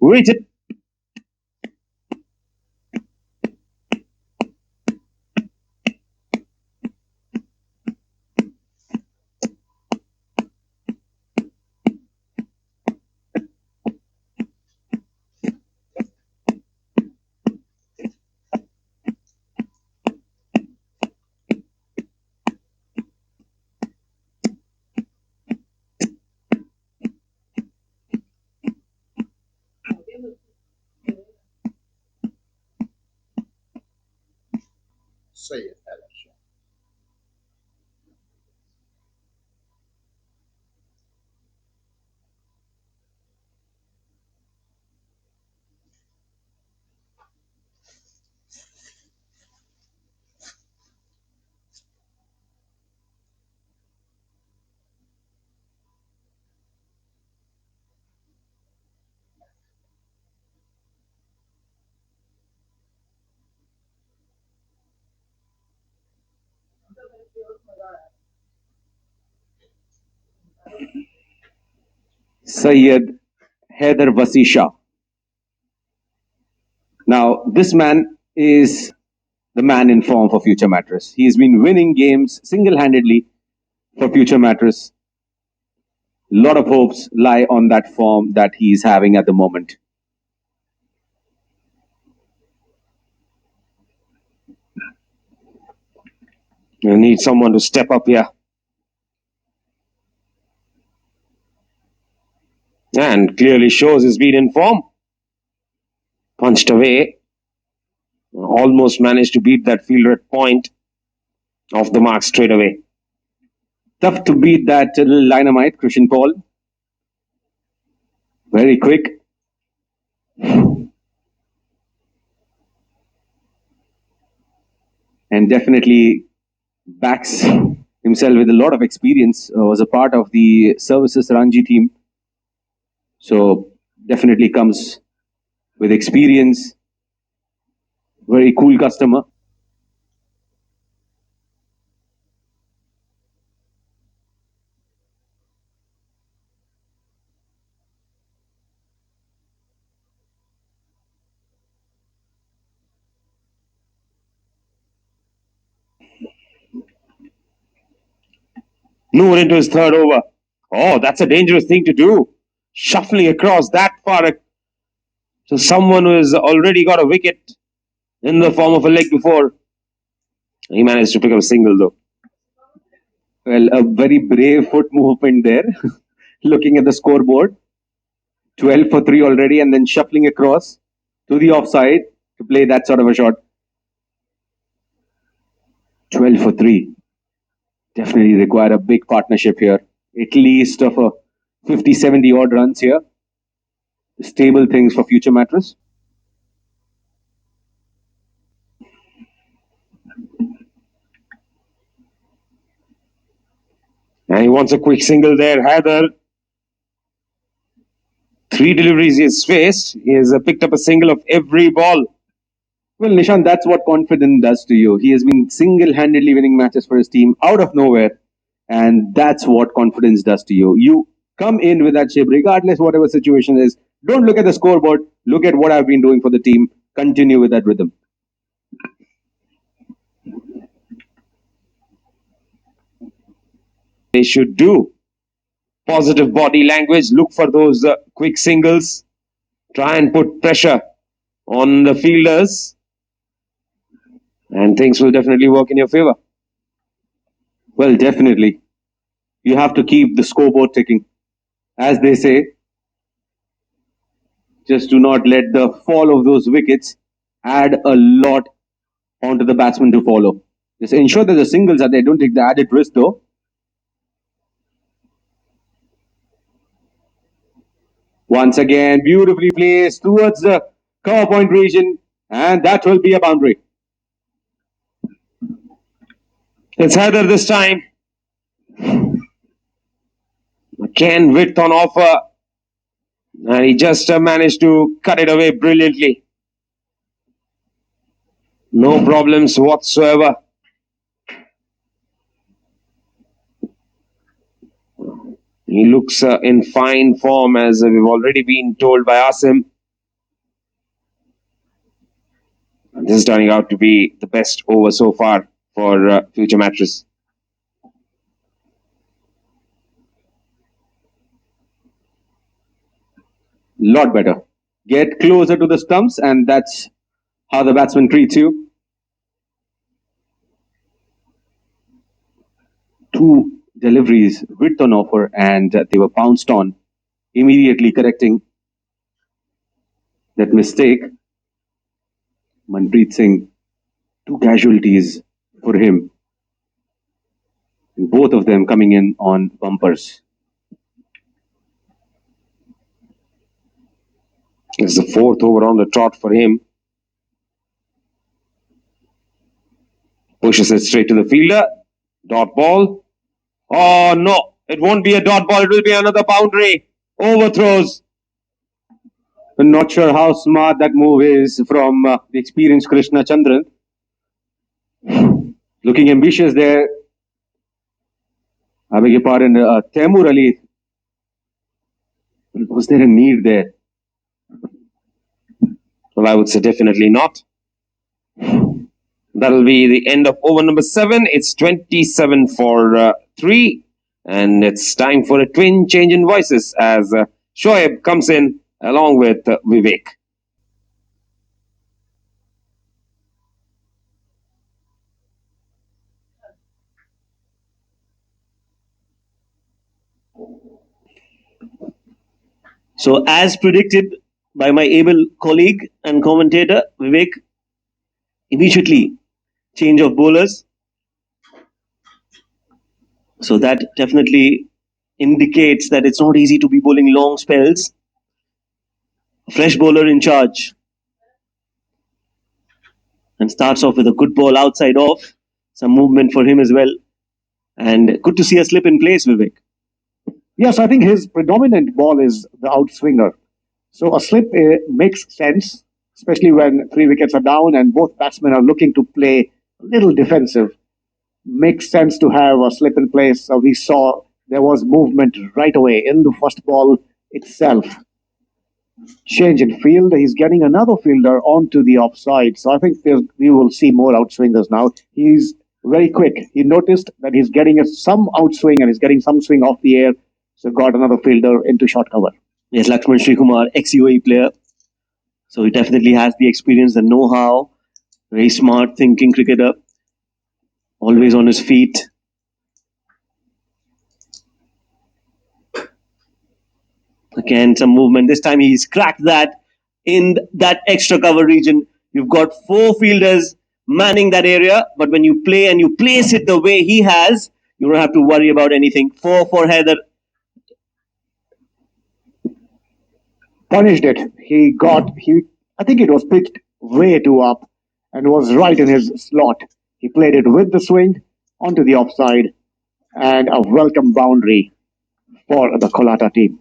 Reach it. SYED. SYED HAIDER vs SHAH. Now, this man is the man in form for Future Mattress. He's been winning games single-handedly for Future Mattress. A lot of hopes lie on that form that he's having at the moment. You need someone to step up here. And clearly shows he's been in form. Punched away. Almost managed to beat that fielder at point. Off the mark straight away. Tough to beat that little dynamite, Christian Paul. Very quick. And definitely backs himself with a lot of experience. Was a part of the services Ranji team. So definitely comes with experience. Very cool customer. Noor into his third over. Oh, that's a dangerous thing to do. Shuffling across that far to someone who has already got a wicket in the form of a leg before. He managed to pick up a single though. Well, a very brave foot movement there. Looking at the scoreboard. 12 for 3 already and then shuffling across to the offside to play that sort of a shot. 12 for 3. Definitely require a big partnership here. At least of a 50-70 odd runs here. Stable things for Future Mattress. And he wants a quick single there. HAIDER. 3 deliveries he has faced. He has picked up a single of every ball. Well, Nishant, that's what confidence does to you. He has been single-handedly winning matches for his team out of nowhere. And that's what confidence does to you. You come in with that shape, regardless whatever situation is. Don't look at the scoreboard. Look at what I've been doing for the team. Continue with that rhythm. They should do. Positive body language. Look for those quick singles. Try and put pressure on the fielders. And things will definitely work in your favor. Well, definitely. You have to keep the scoreboard ticking. As they say, just do not let the fall of those wickets add a lot onto the batsman to follow. Just ensure that the singles are there. Don't take the added risk though. Once again, beautifully placed towards the cover point region, and that will be a boundary. It's HAIDER this time. Again, width on offer. And he just managed to cut it away brilliantly. No problems whatsoever. He looks in fine form, as we've already been told by Asim. This is turning out to be the best over so far for future Mattress. Lot better. Get closer to the stumps, and that's how the batsman treats you. Two deliveries with on offer, and they were pounced on, immediately correcting that mistake. Manpreet Singh, two casualties for him, and both of them coming in on bumpers. It's the fourth over on the trot for him. Pushes it straight to the fielder. Dot ball. Oh no, it won't be a dot ball, it will be another boundary. Overthrows. I'm not sure how smart that move is from the experienced Krishna Chandran. Looking ambitious there. I beg your pardon, Taimur Ali. Was there a need there? Well, I would say definitely not. That'll be the end of over number 7. It's 27 for 3. And it's time for a twin change in voices as Shoaib comes in along with Vivek. So, as predicted by my able colleague and commentator Vivek, immediately change of bowlers. So that definitely indicates that it's not easy to be bowling long spells. Fresh bowler in charge. And starts off with a good ball outside off. Some movement for him as well. And good to see a slip in place, Vivek. Yes, I think his predominant ball is the outswinger. So a slip makes sense, especially when 3 wickets are down and both batsmen are looking to play a little defensive. Makes sense to have a slip in place. We saw there was movement right away in the first ball itself. Change in field. He's getting another fielder onto the offside. So I think we will see more outswingers now. He's very quick. He noticed that he's getting some outswing and he's getting some swing off the air. So got another fielder into short cover. Yes, Lakshman Srikumar, ex-UAE player. So he definitely has the experience, the know-how. Very smart thinking cricketer. Always on his feet. Again, some movement. This time he's cracked that in that extra cover region. You've got 4 fielders manning that area, but when you play and you place it the way he has, you don't have to worry about anything. 4 for HAIDER. Punished it. I think it was pitched way too up and was right in his slot. He played it with the swing onto the offside and a welcome boundary for the COLLATA team.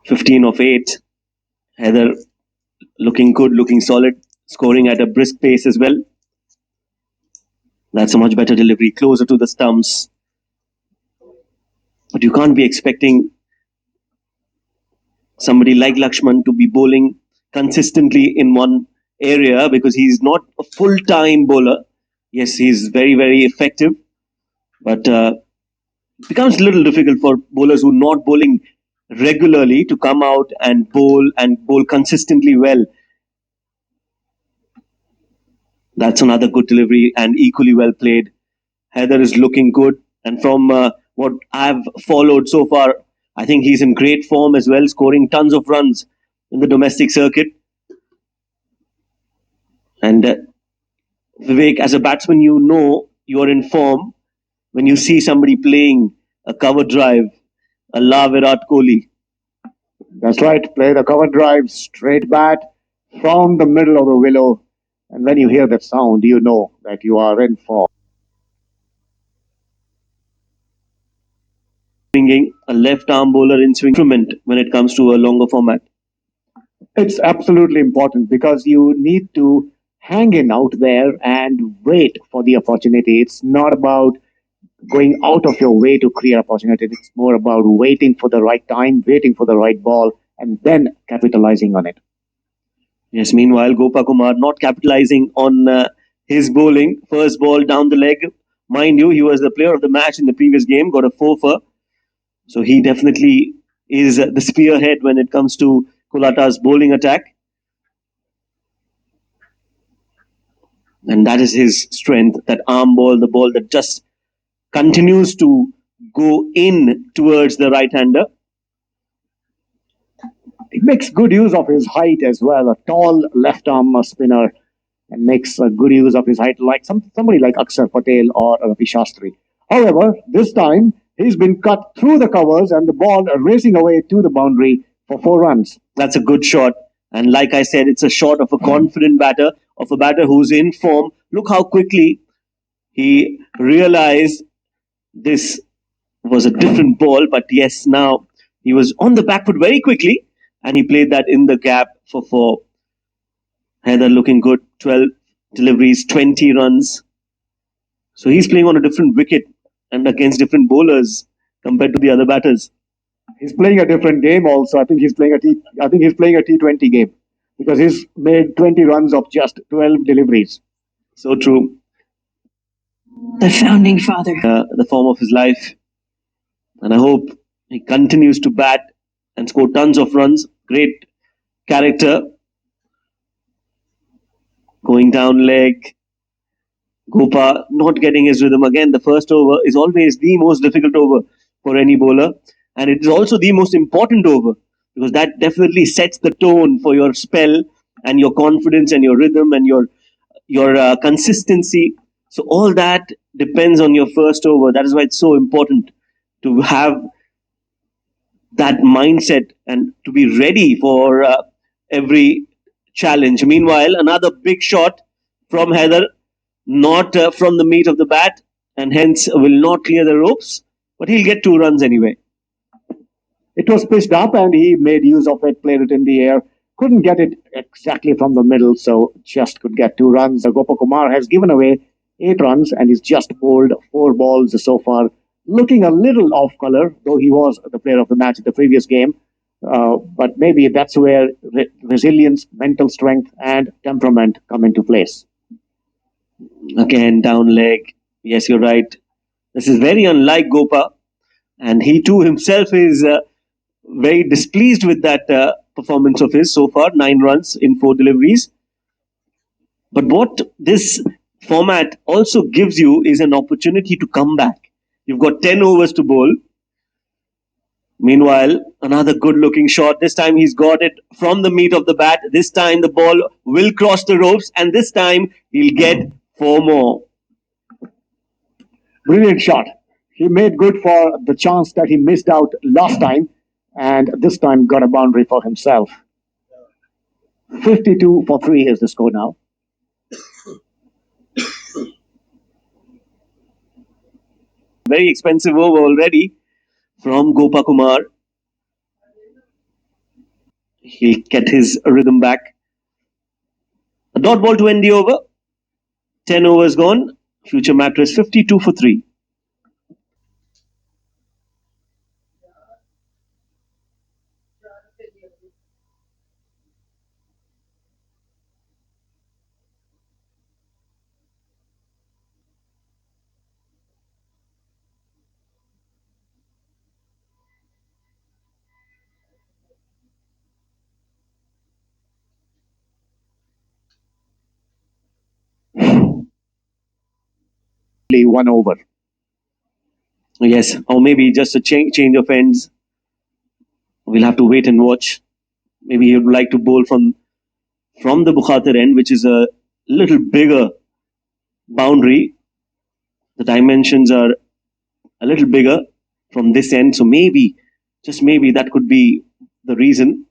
15 of 8. HAIDER looking good, looking solid, scoring at a brisk pace as well. That's a much better delivery, closer to the stumps. But you can't be expecting somebody like Lakshman to be bowling consistently in one area because he's not a full-time bowler. Yes, he's very, very effective. But it becomes a little difficult for bowlers who are not bowling regularly to come out and bowl consistently well. That's another good delivery and equally well played. HAIDER is looking good, and from what I've followed so far, I think he's in great form as well, scoring tons of runs in the domestic circuit. And Vivek, as a batsman, you know you're in form when you see somebody playing a cover drive, a la Virat Kohli. That's right. Play the cover drive, straight bat from the middle of the willow. And when you hear that sound, you know that you are in form. Bringing a left arm bowler in swing instrument when it comes to a longer format. It's absolutely important because you need to hang in out there and wait for the opportunity. It's not about going out of your way to create opportunity. It's more about waiting for the right time, waiting for the right ball, and then capitalizing on it. Yes, meanwhile, Gopa Kumar not capitalizing on his bowling. First ball down the leg. Mind you, he was the player of the match in the previous game, got a 4 for. So he definitely is the spearhead when it comes to COLLATA's bowling attack. And that is his strength, that arm ball, the ball that just continues to go in towards the right-hander. He makes good use of his height as well. A tall left arm spinner, and makes good use of his height, like somebody like Akshar Patel or Ravi Shastri. However, this time he's been cut through the covers and the ball racing away to the boundary for 4 runs. That's a good shot. And like I said, it's a shot of a confident batter, of a batter who's in form. Look how quickly he realized this was a different ball. But yes, now he was on the back foot very quickly and he played that in the gap for 4. Haider looking good, 12 deliveries, 20 runs. So he's playing on a different wicket and against different bowlers compared to the other batters. He's playing a different game also. I think he's playing a T20 game, because he's made 20 runs of just 12 deliveries. So true. The founding father. The form of his life. And I hope he continues to bat and score tons of runs. Great character. Going down leg. Gopa not getting his rhythm again. The first over is always the most difficult over for any bowler. And it is also the most important over, because that definitely sets the tone for your spell and your confidence and your rhythm and your consistency. So all that depends on your first over. That is why it's so important to have that mindset and to be ready for every challenge. Meanwhile, another big shot from Haider, not from the meat of the bat, and hence will not clear the ropes, but he'll get 2 runs anyway. It was pitched up and he made use of it, played it in the air. Couldn't get it exactly from the middle, so just could get 2 runs. Gopa Kumar has given away 8 runs and he's just bowled 4 balls so far. Looking a little off color, though he was the player of the match in the previous game. But maybe that's where resilience, mental strength, and temperament come into place. Again, down leg. Yes, you're right. This is very unlike Gopa. And he too himself is very displeased with that performance of his so far. 9 runs in 4 deliveries. But what this format also gives you is an opportunity to come back. You've got 10 overs to bowl. Meanwhile, another good-looking shot. This time he's got it from the meat of the bat. This time the ball will cross the ropes, and this time he'll get 4 more. Brilliant shot. He made good for the chance that he missed out last time, and this time got a boundary for himself. 52 for 3 is the score now. Very expensive over already from Gopa Kumar. He'll get his rhythm back. A dot ball to end the over. 10 overs gone. Future Mattress 52 for 3. Only 1 over. Yes, or maybe just a change of ends. We'll have to wait and watch. Maybe he would like to bowl from the BUKHATIR end, which is a little bigger boundary. The dimensions are a little bigger from this end. So maybe, just maybe, that could be the reason.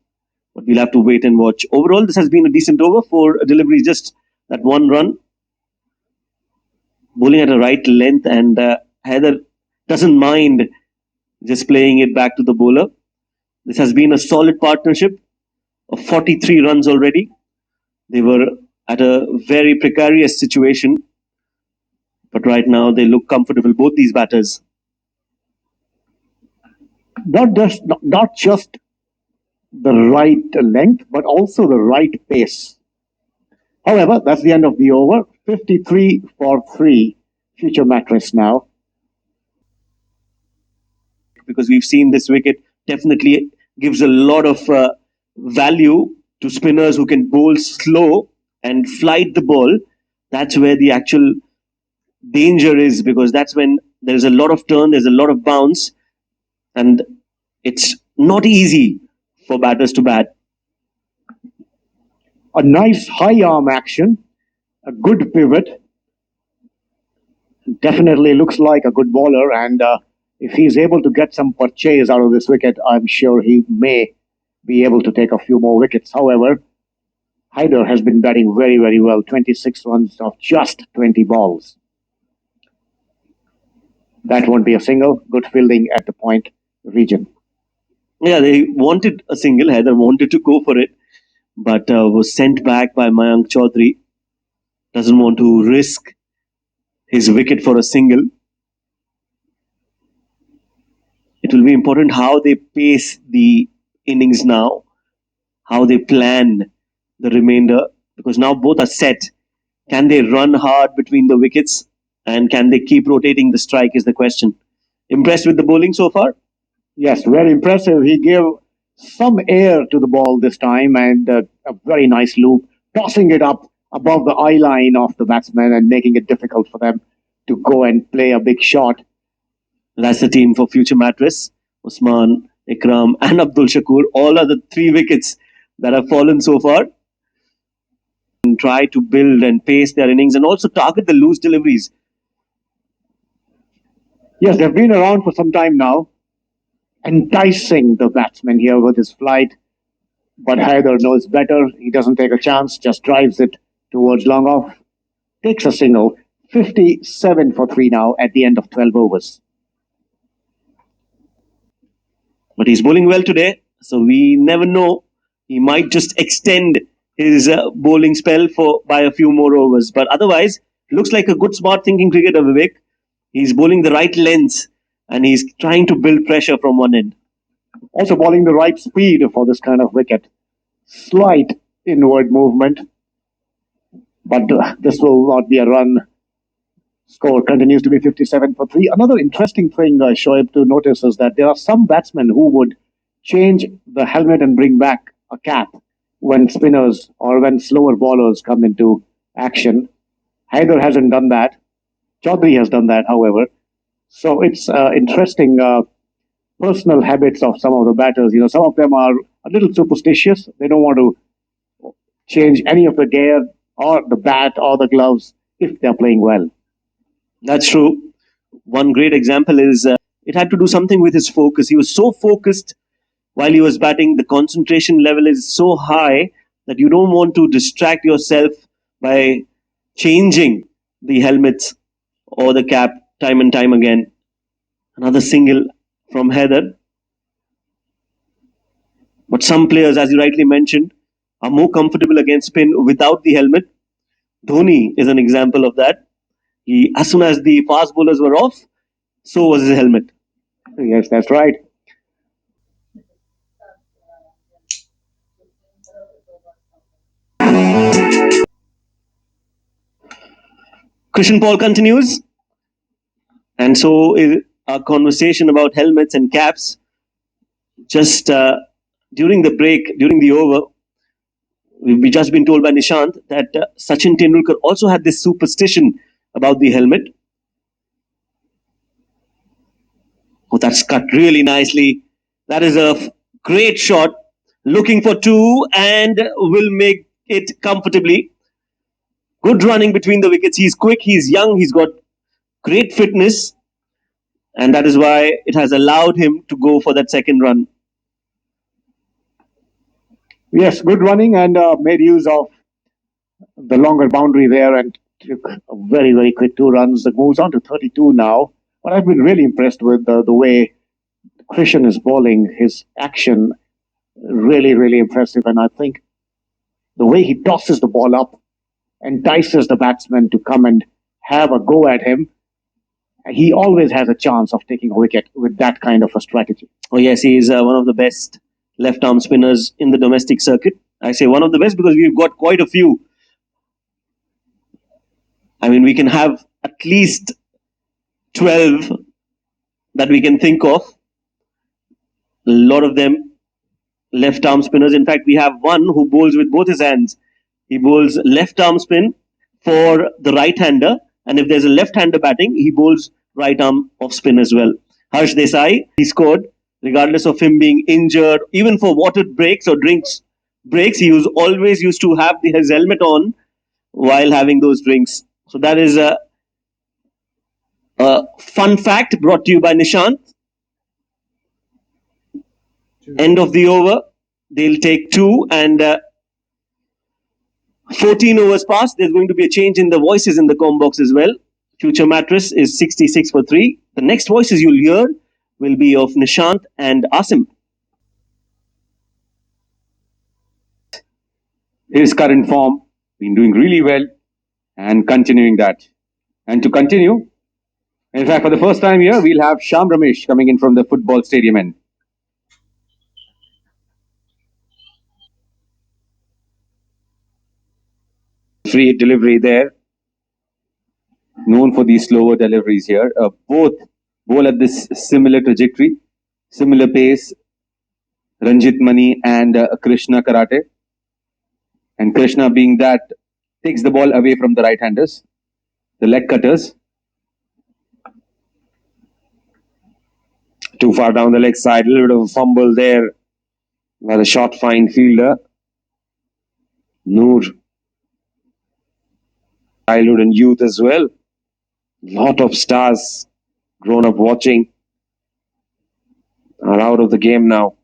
But we'll have to wait and watch. Overall, this has been a decent over for a delivery, just that 1 run. Bowling at a right length, and Haider doesn't mind just playing it back to the bowler. This has been a solid partnership of 43 runs already. They were at a very precarious situation, but right now they look comfortable, both these batters. Not just the right length, but also the right pace. However, that's the end of the over. 53 for 3. Future mattress now. Because we've seen this wicket definitely gives a lot of value to spinners who can bowl slow and flight the ball. That's where the actual danger is, because that's when there's a lot of turn, there's a lot of bounce, and it's not easy for batters to bat. A nice high arm action, a good pivot. Definitely looks like a good bowler, and if he's able to get some purchase out of this wicket, I'm sure he may be able to take a few more wickets. However, HAIDER has been batting very, very well. 26 runs of just 20 balls. That won't be a single. Good fielding at the point region. Yeah, they wanted a single. HAIDER wanted to go for it, but was sent back by Mayank Chaudhary. Doesn't want to risk his wicket for a single. It will be important how they pace the innings now, how they plan the remainder, because now both are set. Can they run hard between the wickets, and can they keep rotating the strike is the question. Impressed with the bowling so far? Yes, very impressive. He gave some air to the ball this time, and a very nice loop, tossing it up above the eye line of the batsman and making it difficult for them to go and play a big shot. That's the team for future mattress. Usman, Ikram and Abdul Shakur. All are the 3 wickets that have fallen so far. And try to build and pace their innings and also target the loose deliveries. Yes, they've been around for some time now, enticing the batsman here with his flight. But HAIDER knows better. He doesn't take a chance, just drives it towards long off. Takes a single. 57 for 3 now at the end of 12 overs. But he's bowling well today, so we never know. He might just extend his bowling spell by a few more overs. But otherwise, looks like a good smart thinking cricketer, Vivek. He's bowling the right lengths and he's trying to build pressure from one end. Also bowling the right speed for this kind of wicket. Slight inward movement, but this will not be a run. Score continues to be 57 for 3. Another interesting thing, Shoaib, to notice is that there are some batsmen who would change the helmet and bring back a cap when spinners or when slower bowlers come into action. HAIDER hasn't done that. Chaudhary has done that, however. So it's interesting personal habits of some of the batters. Some of them are a little superstitious. They don't want to change any of the gear or the bat or the gloves if they're playing well. That's true. One great example is it had to do something with his focus. He was so focused while he was batting. The concentration level is so high that you don't want to distract yourself by changing the helmets or the cap time and time again. Another single from HAIDER. But some players, as you rightly mentioned, are more comfortable against spin without the helmet. Dhoni is an example of that. As soon as the fast bowlers were off, so was his helmet. Yes, that's right. Christian Paul continues. And so is our conversation about helmets and caps. Just during the break, during the over, we've just been told by Nishant that Sachin Tendulkar also had this superstition about the helmet. Oh, that's cut really nicely. That is a great shot. Looking for 2 and will make it comfortably. Good running between the wickets. He's quick, he's young, he's got great fitness. And that is why it has allowed him to go for that second run. Yes, good running and made use of the longer boundary there and took a very, very quick 2 runs. It moves on to 32 now. But I've been really impressed with the way Christian is bowling. His action, really, really impressive. And I think the way he tosses the ball up, entices the batsman to come and have a go at him. He always has a chance of taking a wicket with that kind of a strategy. Oh yes, he is one of the best left arm spinners in the domestic circuit. I say one of the best because we've got quite a few. I mean, we can have at least 12 that we can think of. A lot of them left arm spinners. In fact, we have one who bowls with both his hands. He bowls left arm spin for the right hander, and if there's a left hander batting, he bowls right arm off spin as well. Harsh Desai, he scored regardless of him being injured, even for water breaks or drinks breaks. He was always used to have his helmet on while having those drinks. So that is a fun fact brought to you by Nishant. End of the over, they'll take 2 and 14 overs past. There's going to be a change in the voices in the com box as well. Future Mattress is 66 for 3. The next voices you'll hear will be of Nishant and Asim. His current form, been doing really well and continuing that. And to continue, in fact, for the first time here, we'll have Sham Ramesh coming in from the football stadium end. Free hit delivery there. Known for these slower deliveries here. Both bowl at this similar trajectory, similar pace. Ranjit Mani and Krishna Karate. And Krishna being that takes the ball away from the right-handers, the leg cutters. Too far down the leg side, a little bit of a fumble there by the short fine fielder. Noor. Childhood and youth as well. Lot of stars grown up watching are out of the game now.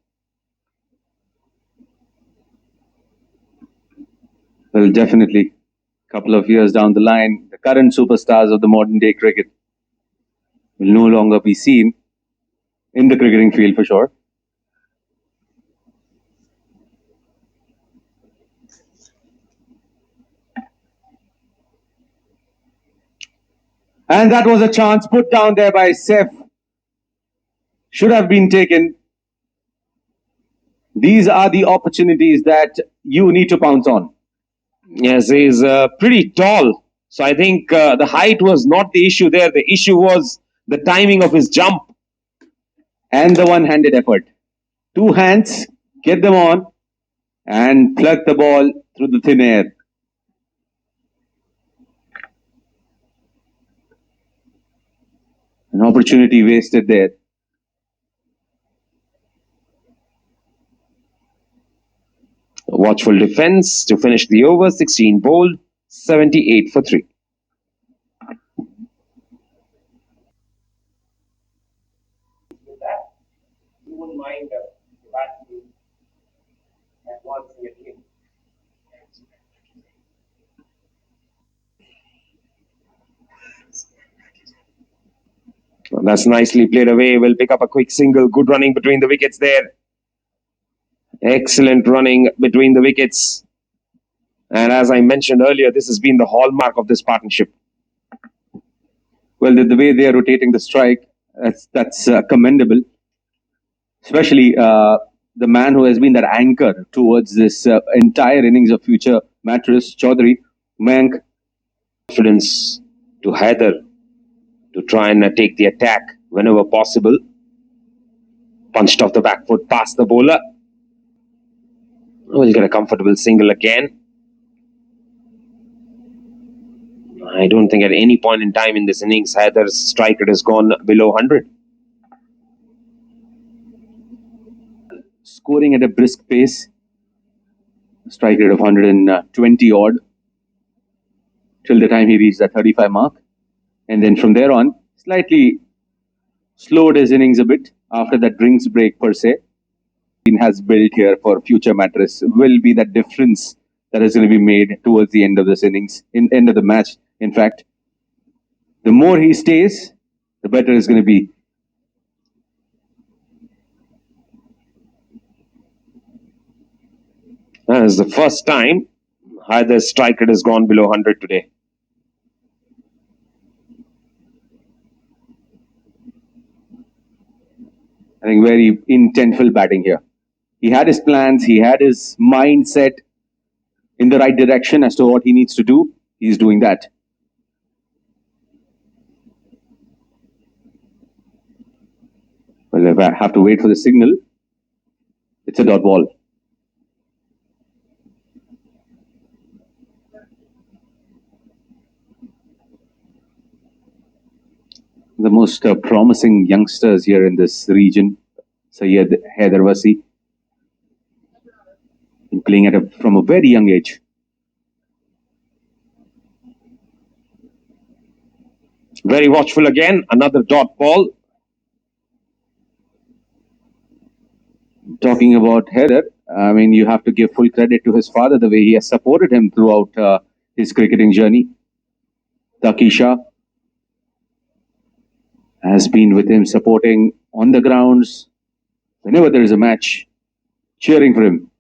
Well, definitely. A couple of years down the line, the current superstars of the modern day cricket will no longer be seen in the cricketing field for sure. And that was a chance put down there by Saif. Should have been taken. These are the opportunities that you need to pounce on. Yes, he's pretty tall. So I think the height was not the issue there. The issue was the timing of his jump. And the one-handed effort. 2 hands, get them on, and plug the ball through the thin air. An opportunity wasted there. Watchful defense to finish the over. 16 bowled, 78 for 3. Well, that's nicely played away. We'll pick up a quick single. Good running between the wickets there. Excellent running between the wickets. And as I mentioned earlier, this has been the hallmark of this partnership. Well, the way they are rotating the strike, that's commendable. Especially the man who has been that anchor towards this entire innings of future Mattress, Chaudhary, Mayank. Confidence to HAIDER to try and take the attack whenever possible. Punched off the back foot past the bowler. We'll get a comfortable single again. I don't think at any point in time in this innings HAIDER's strike rate has gone below 100. Scoring at a brisk pace. Strike rate of 120 odd till the time he reached that 35 mark. And then from there on, slightly slowed his innings a bit after that drinks break per se. Has built here for future Mattress will be that difference that is going to be made towards the end of this innings, end of the match. In fact, the more he stays, the better it's going to be. That is the first time HAIDER's strike rate has gone below 100 today. I think very intentful batting here. He had his plans, he had his mindset in the right direction as to what he needs to do. He's doing that. Well, if I have to wait for the signal, it's a dot ball. The most promising youngsters here in this region, SYED, HAIDER, playing from a very young age. Very watchful again, another dot ball. Talking about HAIDER, I mean, you have to give full credit to his father, the way he has supported him throughout his cricketing journey. SHAH has been with him, supporting on the grounds, whenever there is a match, cheering for him.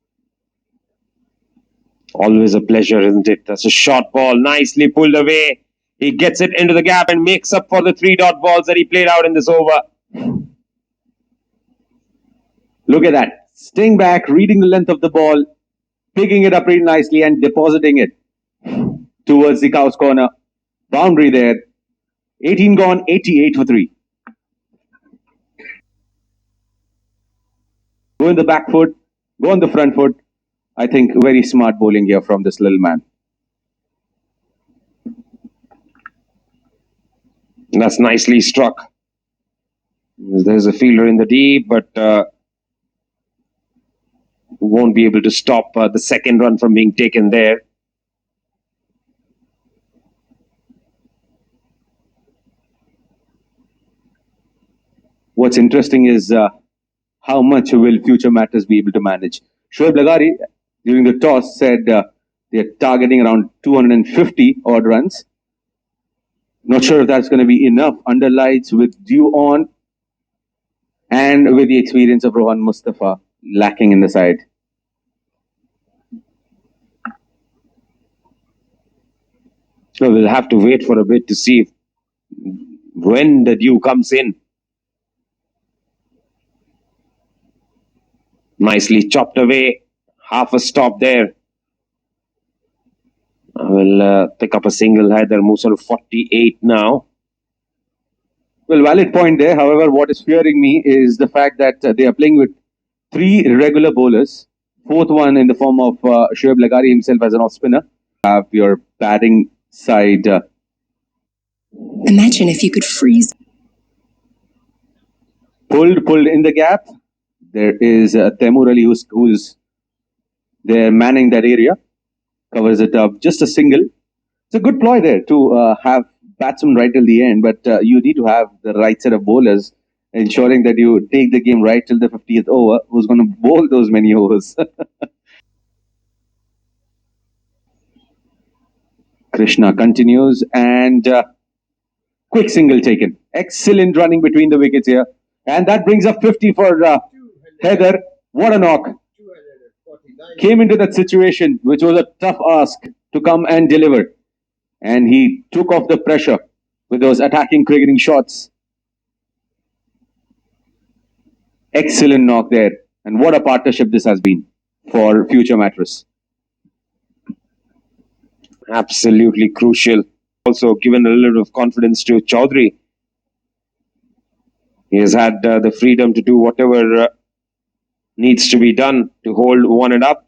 Always a pleasure, isn't it? That's a short ball, nicely pulled away. He gets it into the gap and makes up for the 3 dot balls that he played out in this over. Look at that. Staying back, reading the length of the ball, picking it up really nicely and depositing it towards the cow's corner. Boundary there. 18 gone, 88 for 3. Go in the back foot, go on the front foot. I think very smart bowling here from this little man. That's nicely struck. There's a fielder in the deep, but won't be able to stop the second run from being taken there. What's interesting is how much will future MATRESS be able to manage. Shoaib Laghari, during the toss, said they're targeting around 250 odd runs. Not sure if that's going to be enough under lights with Dew on and with the experience of Rohan Mustafa lacking in the side. So we'll have to wait for a bit to see when the dew comes in. Nicely chopped away. Half a stop there. We'll pick up a single. HAIDER moves on to 48 now. Well, valid point there. However, what is fearing me is the fact that they are playing with 3 regular bowlers. Fourth one in the form of Shoaib Laghari himself as an off spinner. Have your batting side. Imagine if you could freeze. Pulled in the gap. There is Taimur Ali who's there manning that area. Covers it up. Just a single. It's a good ploy there to have batsmen right till the end, but you need to have the right set of bowlers, ensuring that you take the game right till the 50th over. Who's going to bowl those many overs? Krishna continues and quick single taken. Excellent running between the wickets here. And that brings up 50 for HAIDER. What a knock. Came into that situation, which was a tough ask to come and deliver. And he took off the pressure with those attacking cricketing shots. Excellent knock there. And what a partnership this has been for future MATRESS. Absolutely crucial. Also given a little bit of confidence to Chaudhary. He has had the freedom to do whatever needs to be done to hold one and up.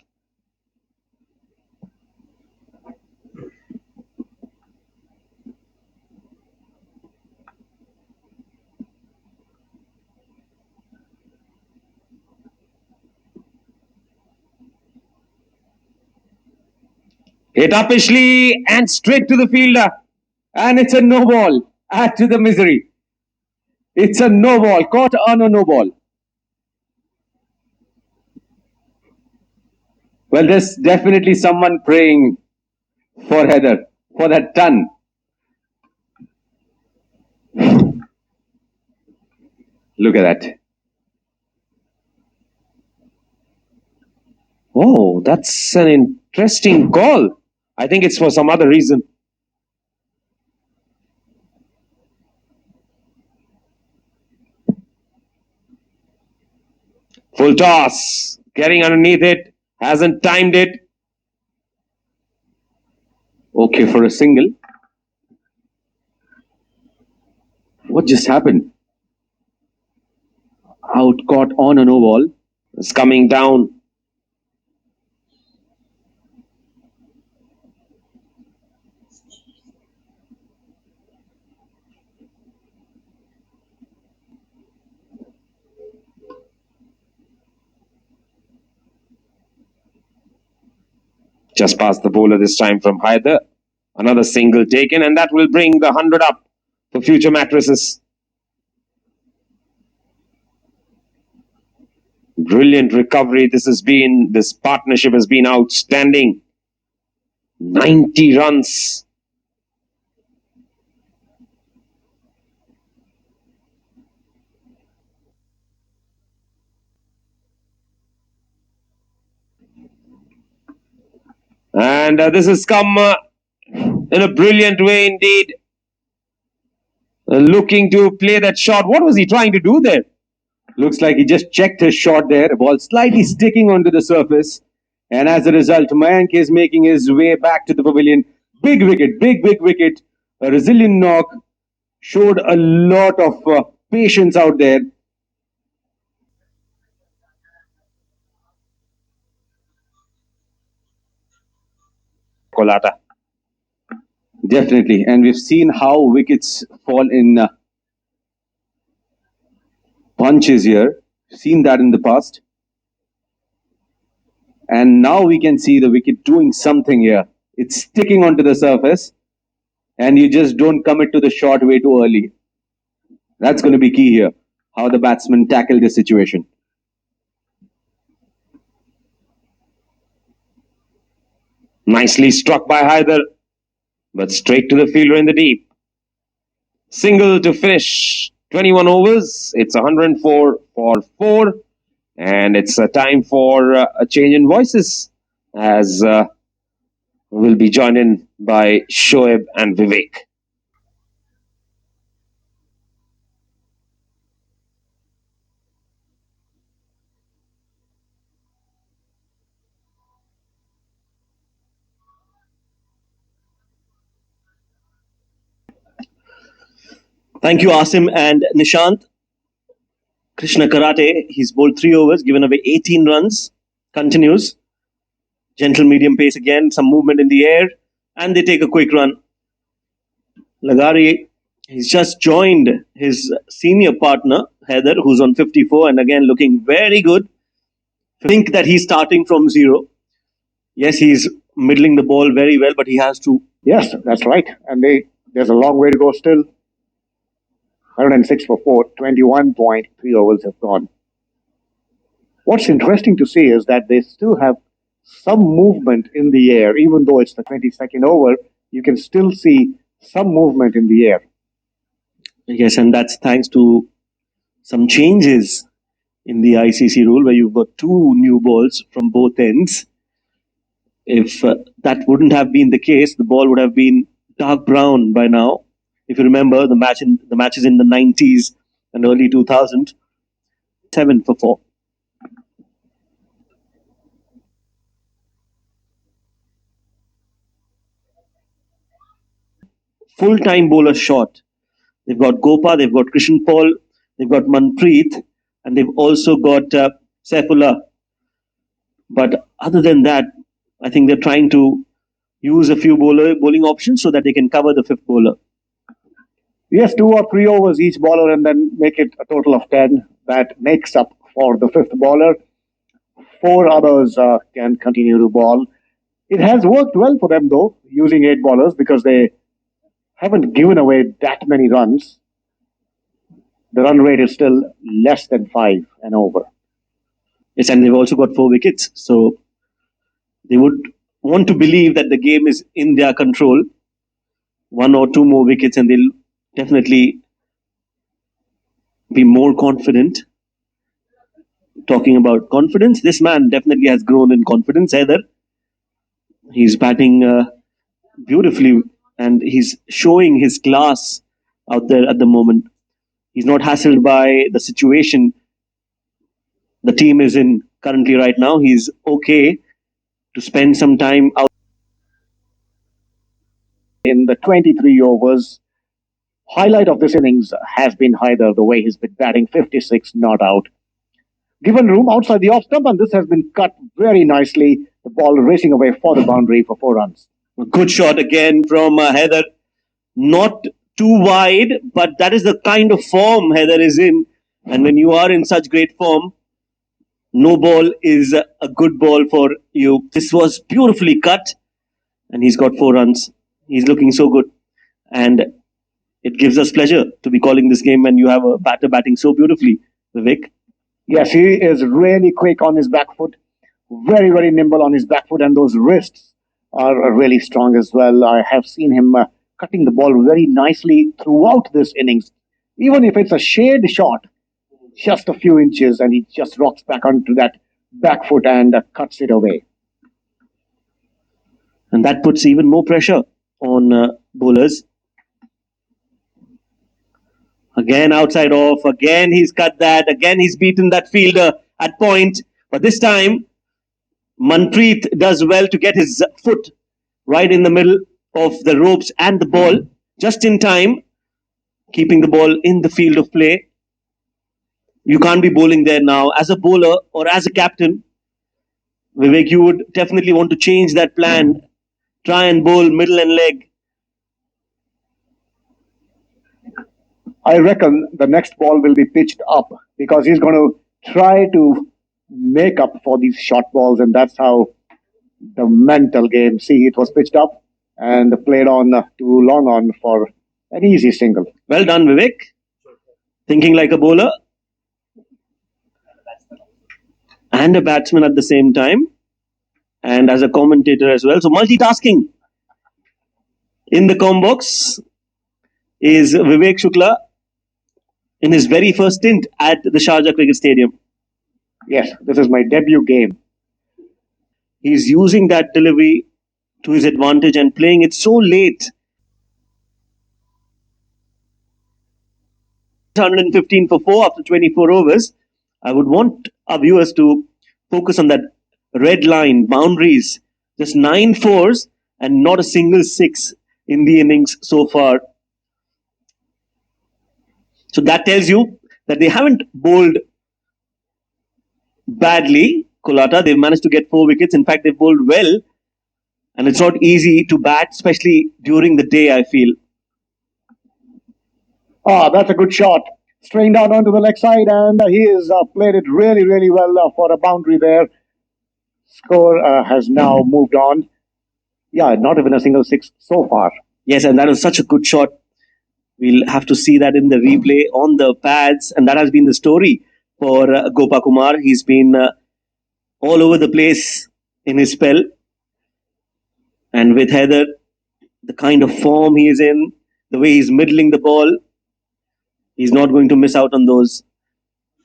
Hit uppishly and straight to the fielder. And it's a no ball. Add to the misery. It's a no ball. Caught on a no ball. Well, there's definitely someone praying for HAIDER, for that ton. Look at that. Oh, that's an interesting call. I think it's for some other reason. Full toss. getting underneath it, hasn't timed it. Okay for a single. What just happened? Out caught on a no ball. It's coming down. Just past the bowler this time from HAIDER. Another single taken, and that will bring the 100 up for future mattresses. Brilliant recovery. This partnership has been outstanding. 90 runs. And this has come in a brilliant way indeed. Looking to play that shot. What was he trying to do there? Looks like he just checked his shot there. Ball slightly sticking onto the surface. And as a result, Mayank is making his way back to the pavilion. Big wicket, big wicket. A resilient knock. Showed a lot of patience out there. COLLATA. Definitely. And we've seen how wickets fall in bunches here. Seen that in the past. And now we can see the wicket doing something here. It's sticking onto the surface. And you just don't commit to the shot way too early. That's going to be key here. How the batsmen tackle this situation. Nicely struck by HAIDER, but straight to the fielder in the deep. Single to finish 21 overs. It's 104 for 4. And it's a time for a change in voices, as we'll be joined in by Shoaib and Vivek. Thank you, Asim and Nishant. Krishna Karate, he's bowled 3 overs, given away 18 runs, continues. Gentle medium pace again, some movement in the air, and they take a quick run. Lagari, he's just joined his senior partner, HAIDER, who's on 54, and again looking very good. Think that he's starting from 0. Yes, he's middling the ball very well, but he has to. Yes, that's right. And there's a long way to go still. 106 for 4, 21.3 overs have gone. What's interesting to see is that they still have some movement in the air. Even though it's the 22nd over, you can still see some movement in the air. Yes, and that's thanks to some changes in the ICC rule, where you've got 2 new balls from both ends. If that wouldn't have been the case, the ball would have been dark brown by now. If you remember the matches in the 90s and early 2000s, 7 for 4. Full-time bowler shot. They've got Gopa, they've got Krishan Paul, they've got Manpreet, and they've also got Saifullah. But other than that, I think they're trying to use a few bowling options so that they can cover the 5th bowler. Yes, 2 or 3 overs each bowler and then make it a total of 10. That makes up for the 5th bowler. 4 others can continue to bowl. It has worked well for them though, using 8 bowlers, because they haven't given away that many runs. The run rate is still less than 5 and over. Yes, and they've also got 4 wickets. So they would want to believe that the game is in their control. 1 or 2 more wickets and they'll definitely be more confident. Talking about confidence, this man definitely has grown in confidence, HAIDER. He's batting beautifully and he's showing his class out there at the moment. He's not hassled by the situation the team is in. currently right now. He's okay to spend some time out in the 23 overs. Highlight of this innings has been HAIDER, the way he's been batting, 56 not out. Given room outside the off stump, and this has been cut very nicely. The ball racing away for the boundary for 4 runs. A good shot again from HAIDER. Not too wide, but that is the kind of form HAIDER is in. And when you are in such great form, no ball is a good ball for you. This was beautifully cut, and he's got 4 runs. He's looking so good. And it gives us pleasure to be calling this game when you have a batter batting so beautifully, Vivek. Yes, he is really quick on his back foot, very, very nimble on his back foot, and those wrists are really strong as well. I have seen him cutting the ball very nicely throughout this innings. Even if it's a shade shot, just a few inches, and he just rocks back onto that back foot and cuts it away. And that puts even more pressure on bowlers. Again outside off, again he's cut that, again he's beaten that fielder at point. But this time, Manpreet does well to get his foot right in the middle of the ropes and the ball, just in time, keeping the ball in the field of play. You can't be bowling there now. As a bowler or as a captain, Vivek, you would definitely want to change that plan. Try and bowl middle and leg. I reckon the next ball will be pitched up because he's going to try to make up for these short balls, and that's how the mental game. See, it was pitched up and played on to long on for an easy single. Well done, Vivek. Thinking like a bowler and a batsman at the same time, and as a commentator as well. So multitasking in the combox is Vivek Shukla in his very first stint at the Sharjah Cricket Stadium. Yes, this is my debut game. He's using that delivery to his advantage and playing it so late. 115 for 4 after 24 overs. I would want our viewers to focus on that red line, boundaries. Just 9 fours and not a single 6 in the innings so far. So that tells you that they haven't bowled badly, COLLATA. They've managed to get 4 wickets. In fact, they've bowled well. And it's not easy to bat, especially during the day, I feel. That's a good shot. Strained out onto the leg side, and he has played it really, really well for a boundary there. Score has now moved on. Yeah, not even a single 6 so far. Yes, and that was such a good shot. We'll have to see that in the replay on the pads, and that has been the story for Gopa Kumar. He's been all over the place in his spell. And with HAIDER, the kind of form he is in, the way he's middling the ball, he's not going to miss out on those.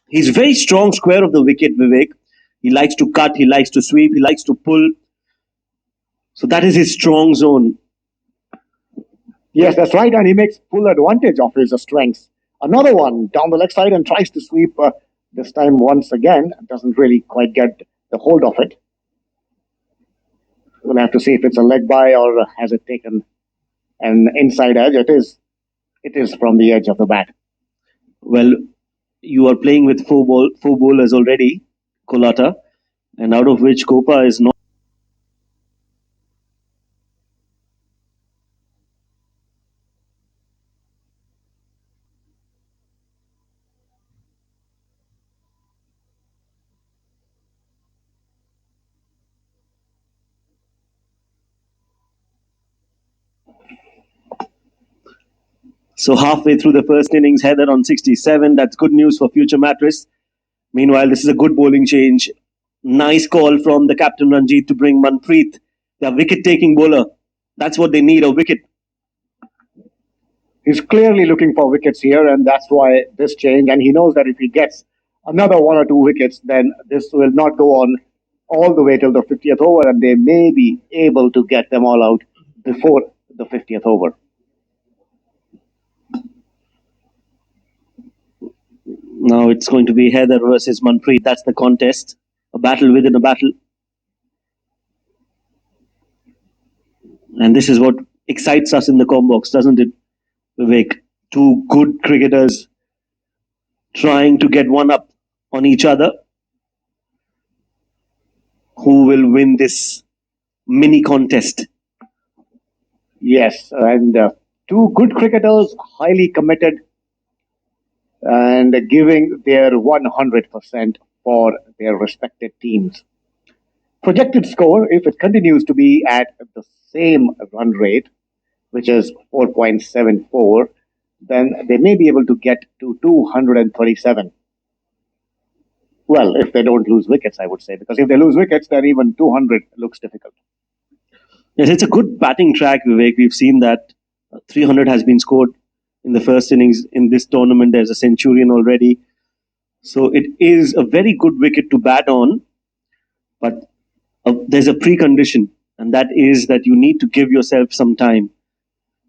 He's very strong square of the wicket, Vivek. He likes to cut, he likes to sweep, he likes to pull. So that is his strong zone. Yes, that's right, and he makes full advantage of his strengths. Another one down the leg side and tries to sweep, this time once again. Doesn't really quite get the hold of it. We'll have to see if it's a leg by or has it taken an inside edge. It is from the edge of the bat. Well, you are playing with four bowlers already, COLLATA, and out of which Gopa is not. So halfway through the first innings, HAIDER on 67. That's good news for future MATRESS. Meanwhile, this is a good bowling change. Nice call from the captain Ranjit to bring Manpreet, their wicket-taking bowler. That's what they need, a wicket. He's clearly looking for wickets here, and that's why this change. And he knows that if he gets another 1 or 2 wickets, then this will not go on all the way till the 50th over, and they may be able to get them all out before the 50th over. Now it's going to be HAIDER versus Manpreet. That's the contest a battle within a battle. And this is what excites us in the Combox, doesn't it, Vivek? Two good cricketers trying to get one up on each other. Who will win this mini contest? Yes, and two good cricketers, highly committed and giving their 100% for their respective teams. Projected score, if it continues to be at the same run rate, which is 4.74, then they may be able to get to 237. Well, if they don't lose wickets, I would say, because if they lose wickets, then even 200 looks difficult. Yes, it's a good batting track, Vivek. We've seen that 300 has been scored in the first innings in this tournament. There's a centurion already. So it is a very good wicket to bat on. But there's a precondition, and that is that you need to give yourself some time.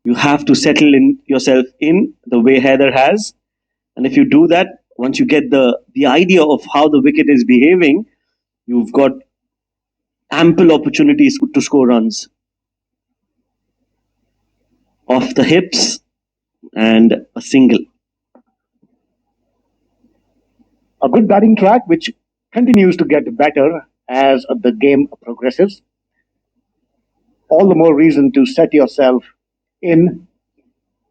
You have to settle in yourself in the way HAIDER has. And if you do that, once you get the idea of how the wicket is behaving, you've got ample opportunities to score runs. Off the hips and a single. A good batting track which continues to get better as the game progresses. All the more reason to set yourself in,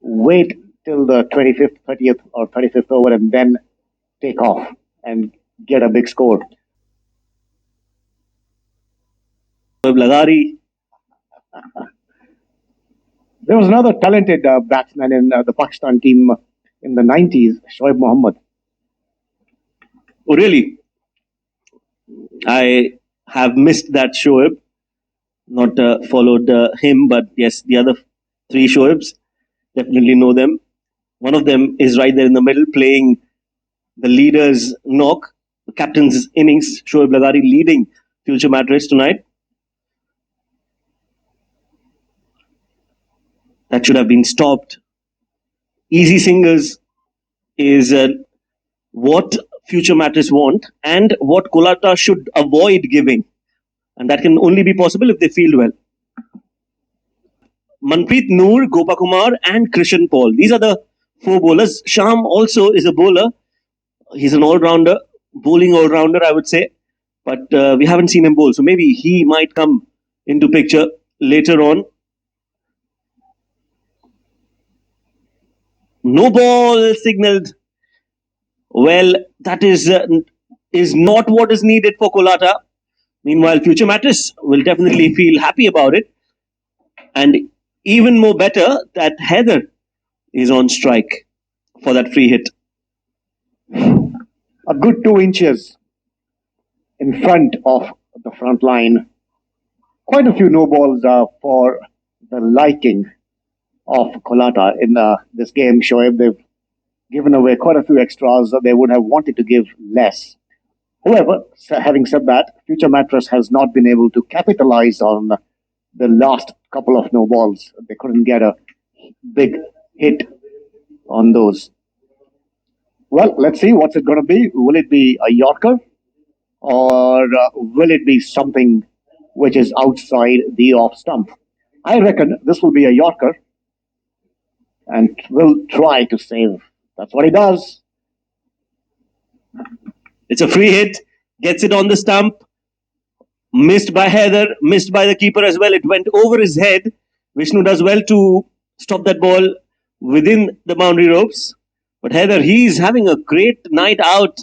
wait till the 25th, 30th or 35th over and then take off and get a big score. Lagari. There was another talented batsman in the Pakistan team in the 90s, Shoaib Mohammad. Oh, really? I have missed that Shoaib. Not followed him, but yes, the other three Shoaibs, definitely know them. One of them is right there in the middle playing the leader's knock, the captain's innings. Shoaib Lagari leading Future Mattress tonight. That should have been stopped. Easy singles is what Future Mattress want and what COLLATA should avoid giving. And that can only be possible if they field well. Manpreet Noor, Gopakumar and Krishan Paul. These are the four bowlers. Sham also is a bowler. He's an all-rounder, bowling all-rounder, I would say. But we haven't seen him bowl. So maybe he might come into picture later on. No ball signaled. Well, that is not what is needed for COLLATA. Meanwhile, Future Mattress will definitely feel happy about it. And even more better that HAIDER is on strike for that free hit. A good 2 inches in front of the front line. Quite a few no balls for the liking of COLLATA in this game. Shoaib, they've given away quite a few extras that they would have wanted to give less. However, having said that, Future Mattress has not been able to capitalize on the last couple of no balls. They couldn't get a big hit on those. Well, let's see what's it going to be. Will it be a Yorker or will it be something which is outside the off stump? I reckon this will be a Yorker and will try to save. That's what he does. It's a free hit, gets it on the stump. Missed by HAIDER, missed by the keeper as well. It went over his head. Vishnu does well to stop that ball within the boundary ropes. But HAIDER, he's having a great night out.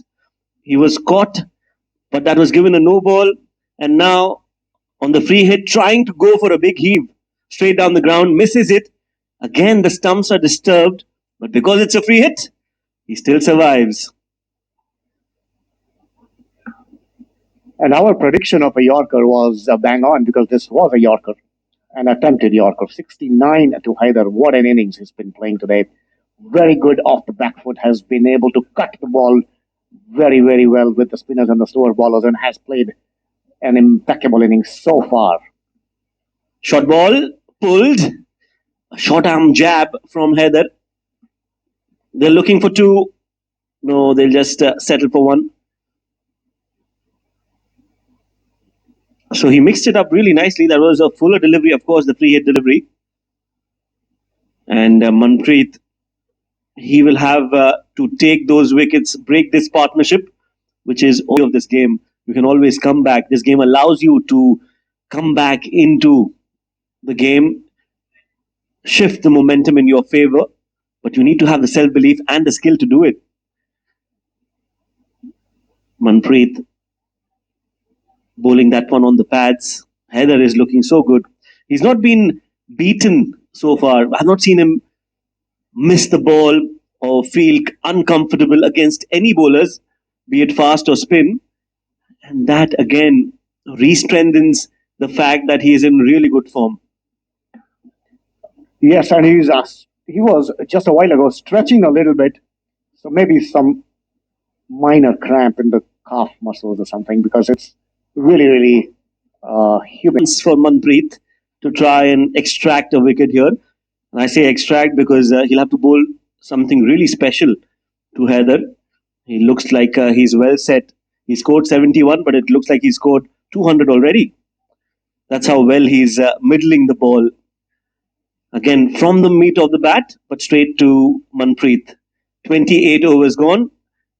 He was caught, but that was given a no ball. And now on the free hit, trying to go for a big heave straight down the ground, misses it. Again, the stumps are disturbed. But because it's a free hit, he still survives. And our prediction of a Yorker was bang on because this was a Yorker, an attempted Yorker. 69 to HAIDER. What an innings he's been playing today. Very good off the back foot, has been able to cut the ball very, very well with the spinners and the slower bowlers and has played an impeccable innings so far. Short ball pulled. A short arm jab from HAIDER. They're looking for two. No, they'll just settle for one. So he mixed it up really nicely. That was a fuller delivery, of course, the free hit delivery. And Manpreet, he will have to take those wickets, break this partnership, which is all of this game. You can always come back. This game allows you to come back into the game, shift the momentum in your favor, but you need to have the self-belief and the skill to do it. Manpreet bowling that one on the pads. HAIDER is looking so good. He's not been beaten so far. I've not seen him miss the ball or feel uncomfortable against any bowlers, be it fast or spin. And that again re-strengthens the fact that he is in really good form. Yes, and he was just a while ago stretching a little bit, so maybe some minor cramp in the calf muscles or something, because it's really human. For Manpreet to try and extract a wicket here. And I say extract because he'll have to bowl something really special to HAIDER. He looks like he's well set. He scored 71, but it looks like he scored 200 already. That's how well he's middling the ball. Again, from the meat of the bat, but straight to Manpreet. 28 overs gone,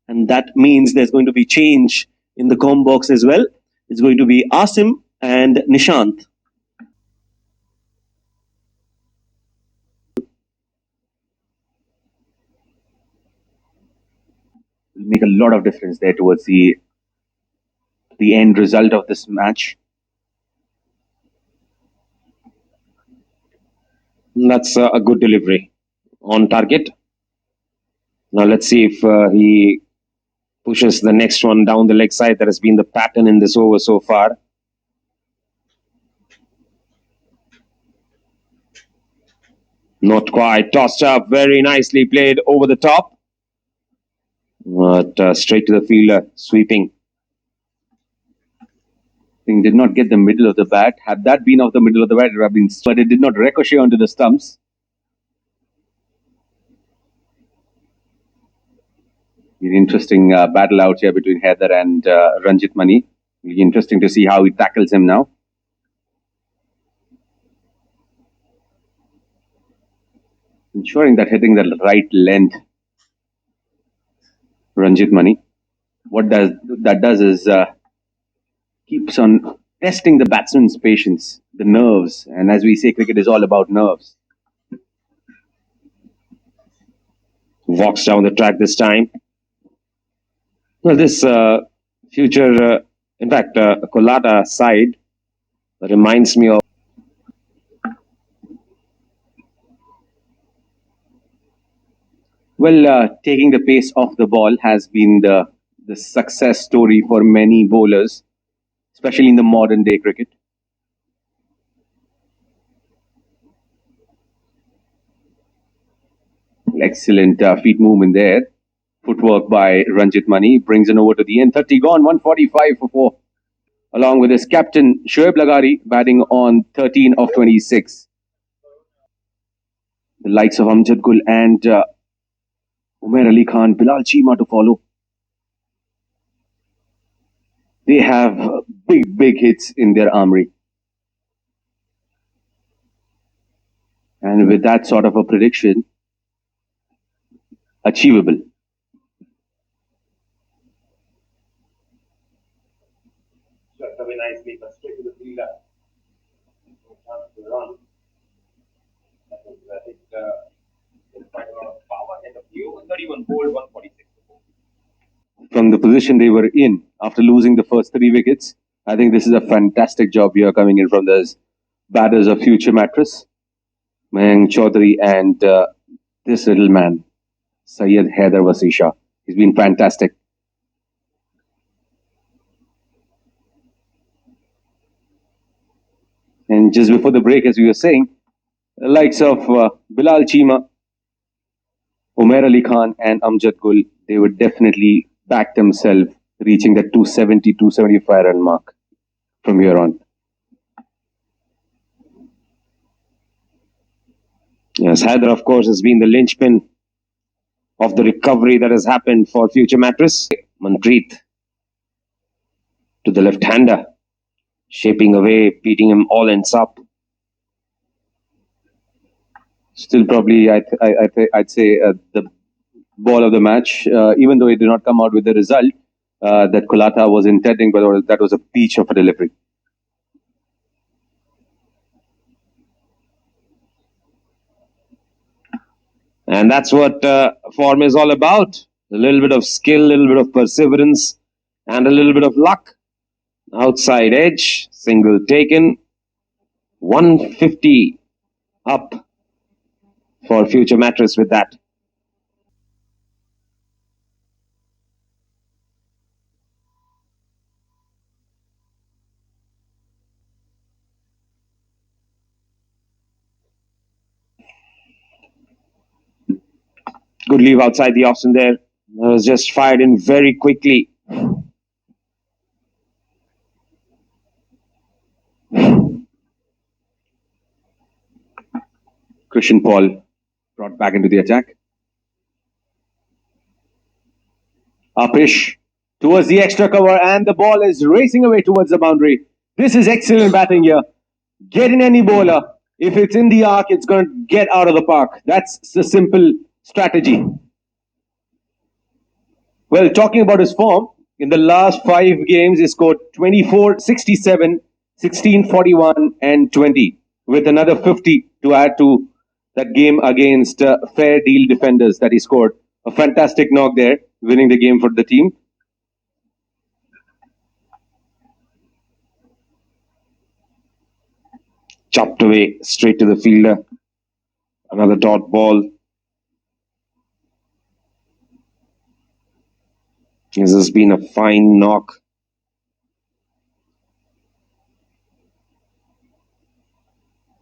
and that means there's going to be change in the com box as well. It's going to be Asim and Nishant. Will make a lot of difference there towards the end result of this match. That's a good delivery on target. Now let's see if he pushes the next one down the leg side. That has been the pattern in this over so far. Not quite. Tossed up. Very nicely played over the top. But straight to the fielder. Sweeping. Thing did not get the middle of the bat. Had that been off the middle of the bat, it would have been, but it did not ricochet onto the stumps. An interesting battle out here between HAIDER and Ranjit Mani. It'll be interesting to see how he tackles him now. Ensuring that hitting the right length. Ranjit Mani. What that does is keeps on testing the batsman's patience, the nerves, and as we say, cricket is all about nerves. Walks down the track this time. Well, this future, in fact, COLLATA side reminds me of. Well, taking the pace off the ball has been the success story for many bowlers, especially in the modern day cricket. Excellent feet movement there. Footwork by Ranjit Mani brings it over to the end. 30 gone, 145 for 4. Along with his captain, Shoaib Lagari, batting on 13 of 26. The likes of Amjad Gul and Umair Ali Khan, Bilal Cheema to follow. They have big hits in their armory. And with that sort of a prediction, achievable. Very nicely, but straight to the fielder. No chance to run. That was hit with quite a lot of power. End of the over, 31 bowled, 146. From the position they were in after losing the first 3 wickets, I think this is a fantastic job here coming in from those batters of future mattress, Mayank Chaudhary and this little man, SYED HAIDER vs SHAH. He's been fantastic. And just before the break, as we were saying, the likes of Bilal Cheema, Umair Ali Khan and Amjad Gul, they would definitely back themselves reaching the 270, 275 run mark from here on. Yes, HAIDER, of course, has been the linchpin of the recovery that has happened for future mattress. Manpreet to the left-hander. shaping away, beating him all ends up. Still probably, I'd say the ball of the match, even though it did not come out with the result that COLLATA was intending, but that was a peach of a delivery. And that's what form is all about. A little bit of skill, a little bit of perseverance, and a little bit of luck. Outside edge, single taken. 150 up for future mattress with that. Good leave outside the option there. That was just fired in very quickly. Christian Paul brought back into the attack. Upish towards the extra cover, and the ball is racing away towards the boundary. This is excellent batting here. Get in any bowler. If it's in the arc, it's going to get out of the park. That's the simple strategy. Well, talking about his form, in the last 5 games, he scored 24, 67, 16, 41, and 20, with another 50 to add to that game against Fair Deal Defenders that he scored. A fantastic knock there, winning the game for the team. Chopped away straight to the fielder. Another dot ball. This has been a fine knock.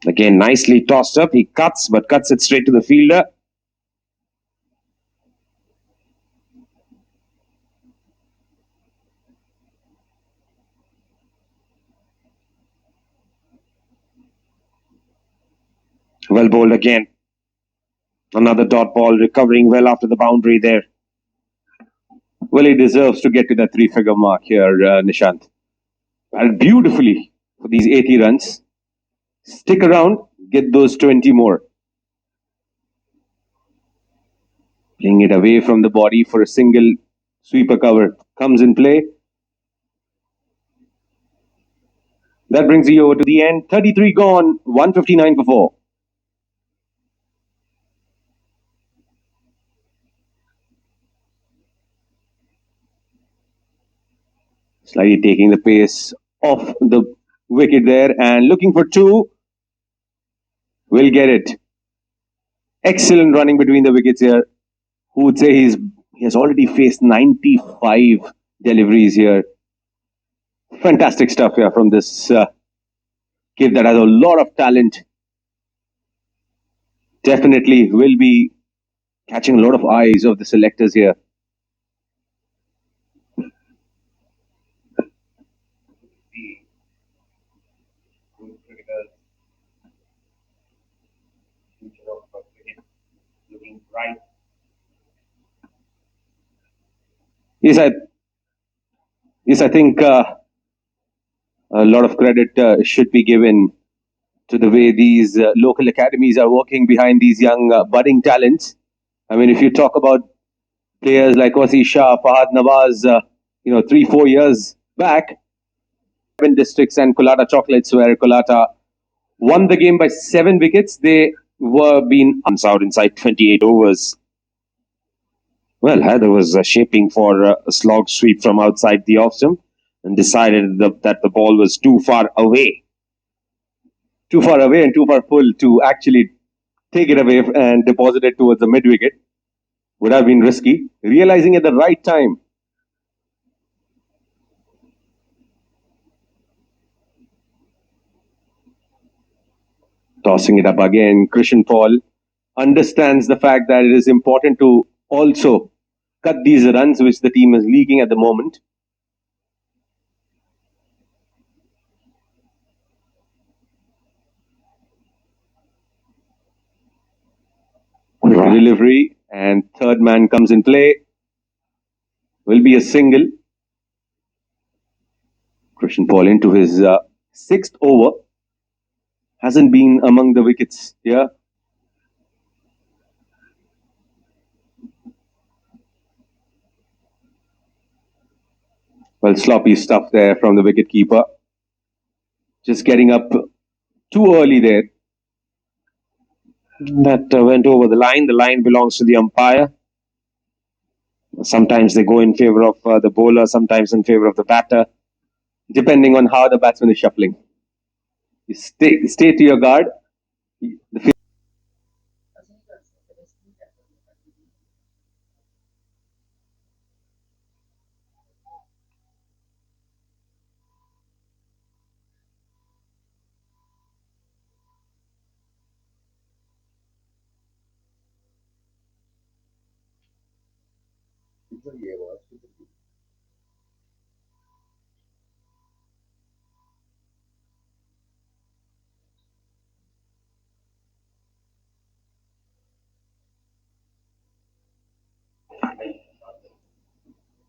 Again, nicely tossed up. He cuts, but cuts it straight to the fielder. Well bowled again. Another dot ball, recovering well after the boundary there. Well, he deserves to get to that 3-figure mark here, Nishant. And beautifully for these 80 runs. Stick around, get those 20 more. Playing it away from the body for a single sweeper cover comes in play. That brings you over to the end. 33 gone, 159 for 4. Slightly taking the pace off the wicket there and looking for 2. Will get it. Excellent running between the wickets here. Who would say he has already faced 95 deliveries here. Fantastic stuff here from this kid that has a lot of talent. Definitely will be catching a lot of eyes of the selectors here. Yes, I think a lot of credit should be given to the way these local academies are working behind these young budding talents. I mean, if you talk about players like SHAH, Fahad Nawaz, 3-4 years back, 7 districts and COLLATA Chocolates, where COLLATA won the game by 7 wickets. They were being out inside 28 overs. Well, HAIDER was shaping for a slog sweep from outside the off stump and decided that the ball was too far away. Too far away and too far full to actually take it away and deposit it towards the mid wicket. Would have been risky. Realizing at the right time. Tossing it up again. Christian Paul understands the fact that it is important to also cut these runs which the team is leaking at the moment. Delivery, and third man comes in play. Will be a single. Christian Paul into his sixth over, hasn't been among the wickets here. Well, sloppy stuff there from the wicketkeeper. Just getting up too early there. That went over the line. The line belongs to the umpire. Sometimes they go in favor of the bowler, sometimes in favor of the batter, depending on how the batsman is shuffling. You stay to your guard.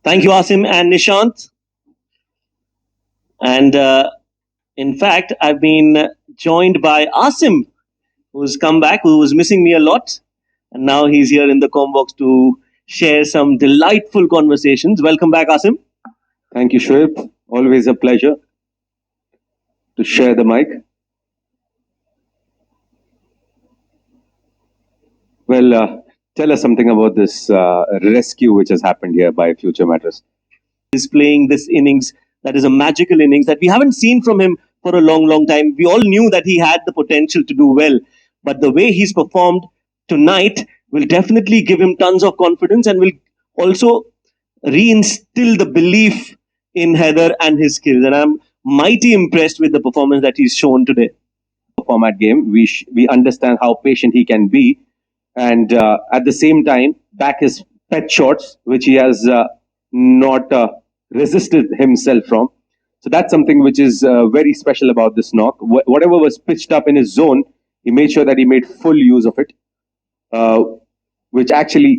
Thank you, Asim and Nishant. And in fact, I've been joined by Asim, who's come back, who was missing me a lot. And now he's here in the Combox to share some delightful conversations. Welcome back, Asim. Thank you, Shoaib. Always a pleasure to share the mic. Well, tell us something about this rescue which has happened here by Future Mattress. He's playing this innings that is a magical innings that we haven't seen from him for a long, long time. We all knew that he had the potential to do well, but the way he's performed tonight will definitely give him tons of confidence and will also reinstill the belief in HAIDER and his skills. And I'm mighty impressed with the performance that he's shown today. Format game, we understand how patient he can be, and at the same time back his pet shots, which he has not resisted himself from. So that's something which is very special about this knock. Whatever was pitched up in his zone, he made sure that he made full use of it, which actually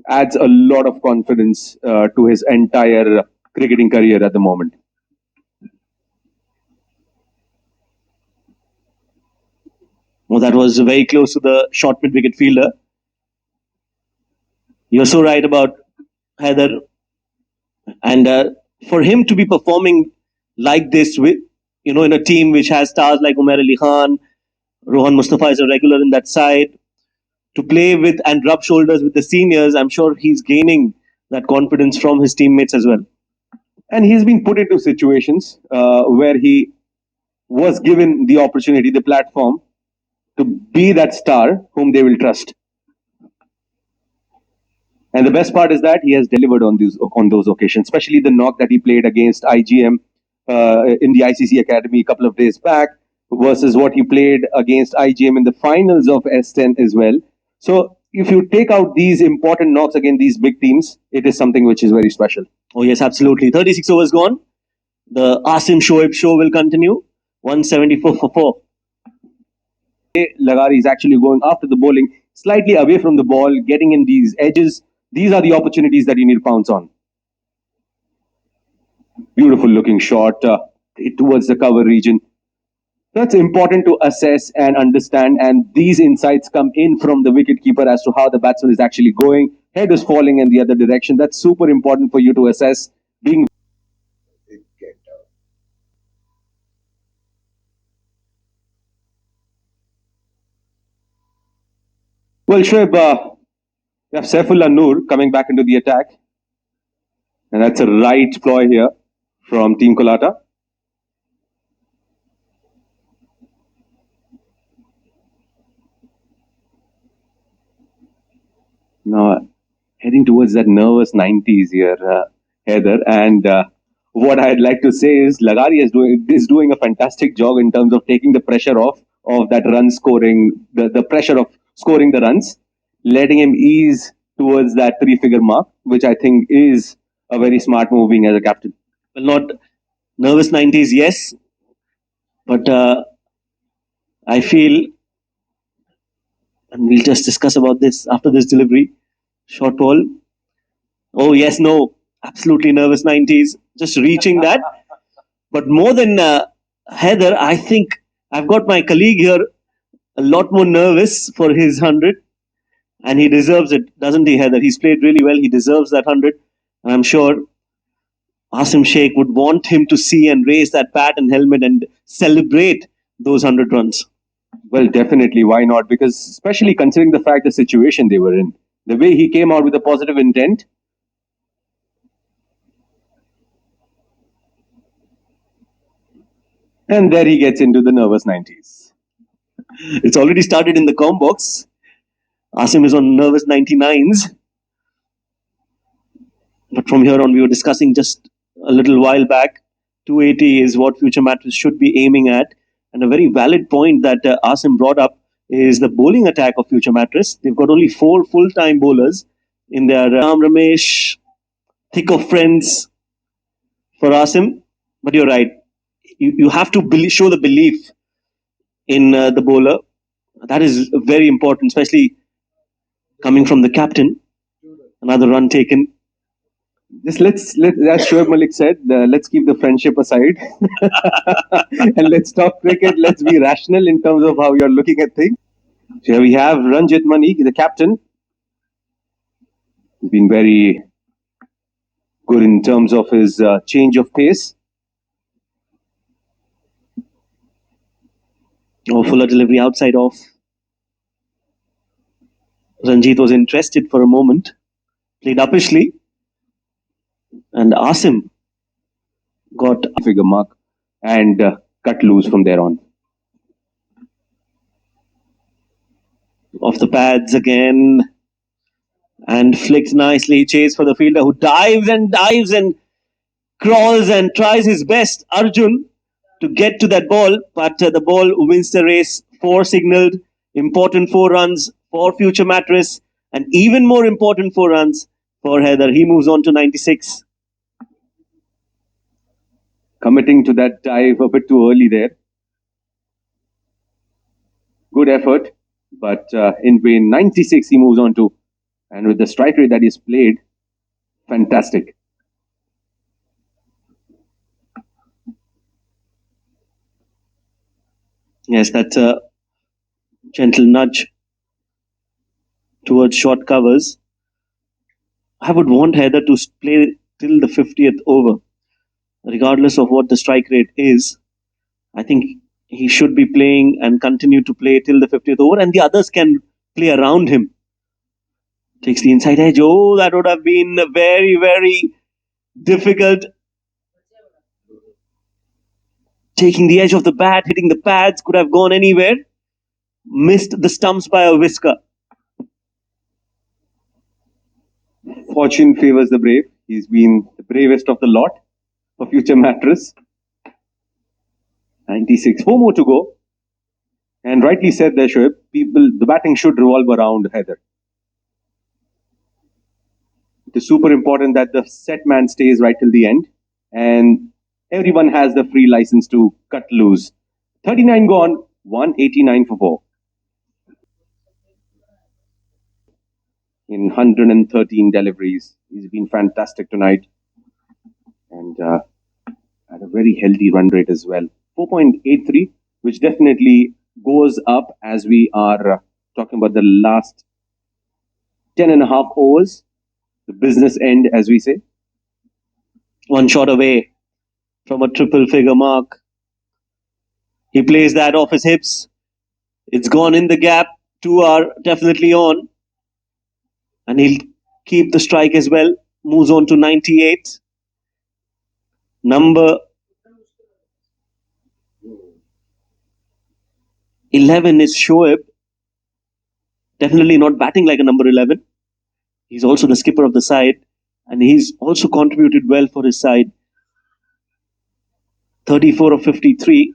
adds a lot of confidence to his entire cricketing career at the moment. Well, that was very close to the short mid-wicket fielder. You're so right about HAIDER. And for him to be performing like this with, in a team which has stars like Umair Ali Khan, Rohan Mustafa is a regular in that side, to play with and rub shoulders with the seniors, I'm sure he's gaining that confidence from his teammates as well. And he's been put into situations where he was given the opportunity, the platform, to be that star whom they will trust. And the best part is that he has delivered on those occasions, especially the knock that he played against IGM in the ICC Academy a couple of days back, versus what he played against IGM in the finals of S10 as well. So if you take out these important knocks against these big teams, it is something which is very special. Oh yes, absolutely. 36 overs gone. The Asim Shoaib show will continue. 174 for 4. Lagari is actually going after the bowling, slightly away from the ball, getting in these edges. These are the opportunities that you need to pounce on. Beautiful looking shot towards the cover region. That's important to assess and understand, and these insights come in from the wicketkeeper as to how the batsman is actually going. Head is falling in the other direction. That's super important for you to assess. Well, Shoaib, we have Saifullah Noor coming back into the attack. And that's a right ploy here from Team COLLATA. Now, heading towards that nervous 90s here, HAIDER. And what I'd like to say is Lagari is doing a fantastic job in terms of taking the pressure off of that run scoring, the pressure of scoring the runs, letting him ease towards that 3-figure mark, which I think is a very smart move being as a captain. Well, not nervous 90s, yes. But I feel, and we'll just discuss about this after this delivery. Short ball. Oh, yes, no. Absolutely nervous 90s. Just reaching that. But more than Haider, I think I've got my colleague here a lot more nervous for his 100, and he deserves it, doesn't he, Haider? He's played really well. He deserves that 100. And I'm sure Asim Sheikh would want him to see and raise that bat and helmet and celebrate those 100 runs. Well, definitely. Why not? Because especially considering the fact the situation they were in, the way he came out with a positive intent. And there he gets into the nervous 90s. It's already started in the com box. Asim is on nervous 99s. But from here on, we were discussing just a little while back, 280 is what Future Mattress should be aiming at. And a very valid point that Asim brought up is the bowling attack of Future Mattress. They've got only 4 full-time bowlers in their Ram Ramesh, thick of friends for Asim. But you're right. You have to show the belief in the bowler. That is very important, especially coming from the captain. Another run taken. Just as Shoaib Malik said, let's keep the friendship aside and let's talk cricket. Let's be rational in terms of how you're looking at things. So here we have Ranjit Mani, the captain. He's been very good in terms of his change of pace. Oh, fuller delivery outside off. Ranjit was interested for a moment. Played uppishly. And Asim got a figure mark and cut loose from there on. Off the pads again. And flicks nicely. Chase for the fielder who dives and crawls and tries his best, Arjun, to get to that ball. But the ball wins the race. 4 signalled. Important 4 runs for Future Mattress. And even more important 4 runs for Haider. He moves on to 96. Committing to that dive a bit too early there. Good effort. But in vain. 96 he moves on to. And with the strike rate that he's played, fantastic. Yes, that's a gentle nudge towards short covers. I would want Haider to play till the 50th over. Regardless of what the strike rate is, I think he should be playing and continue to play till the 50th over, and the others can play around him. Takes the inside edge. Oh, that would have been very, very difficult. Taking the edge of the bat, hitting the pads, could have gone anywhere. Missed the stumps by a whisker. Fortune favors the brave. He's been the bravest of the lot for Future Mattress. 96. 4 more to go. And rightly said there, Shoaib, the batting should revolve around Haider. It is super important that the set man stays right till the end. And everyone has the free license to cut loose. 39 gone, 189 for 4. In 113 deliveries. He's been fantastic tonight. And at a very healthy run rate as well. 4.83, which definitely goes up as we are talking about the last 10.5 overs. The business end, as we say. 1 shot away from a triple figure mark. He plays that off his hips. It's gone in the gap. 2 are definitely on. And he'll keep the strike as well. Moves on to 98. Number 11 is Shoaib. Definitely not batting like a number 11. He's also the skipper of the side. And he's also contributed well for his side. 34 of 53.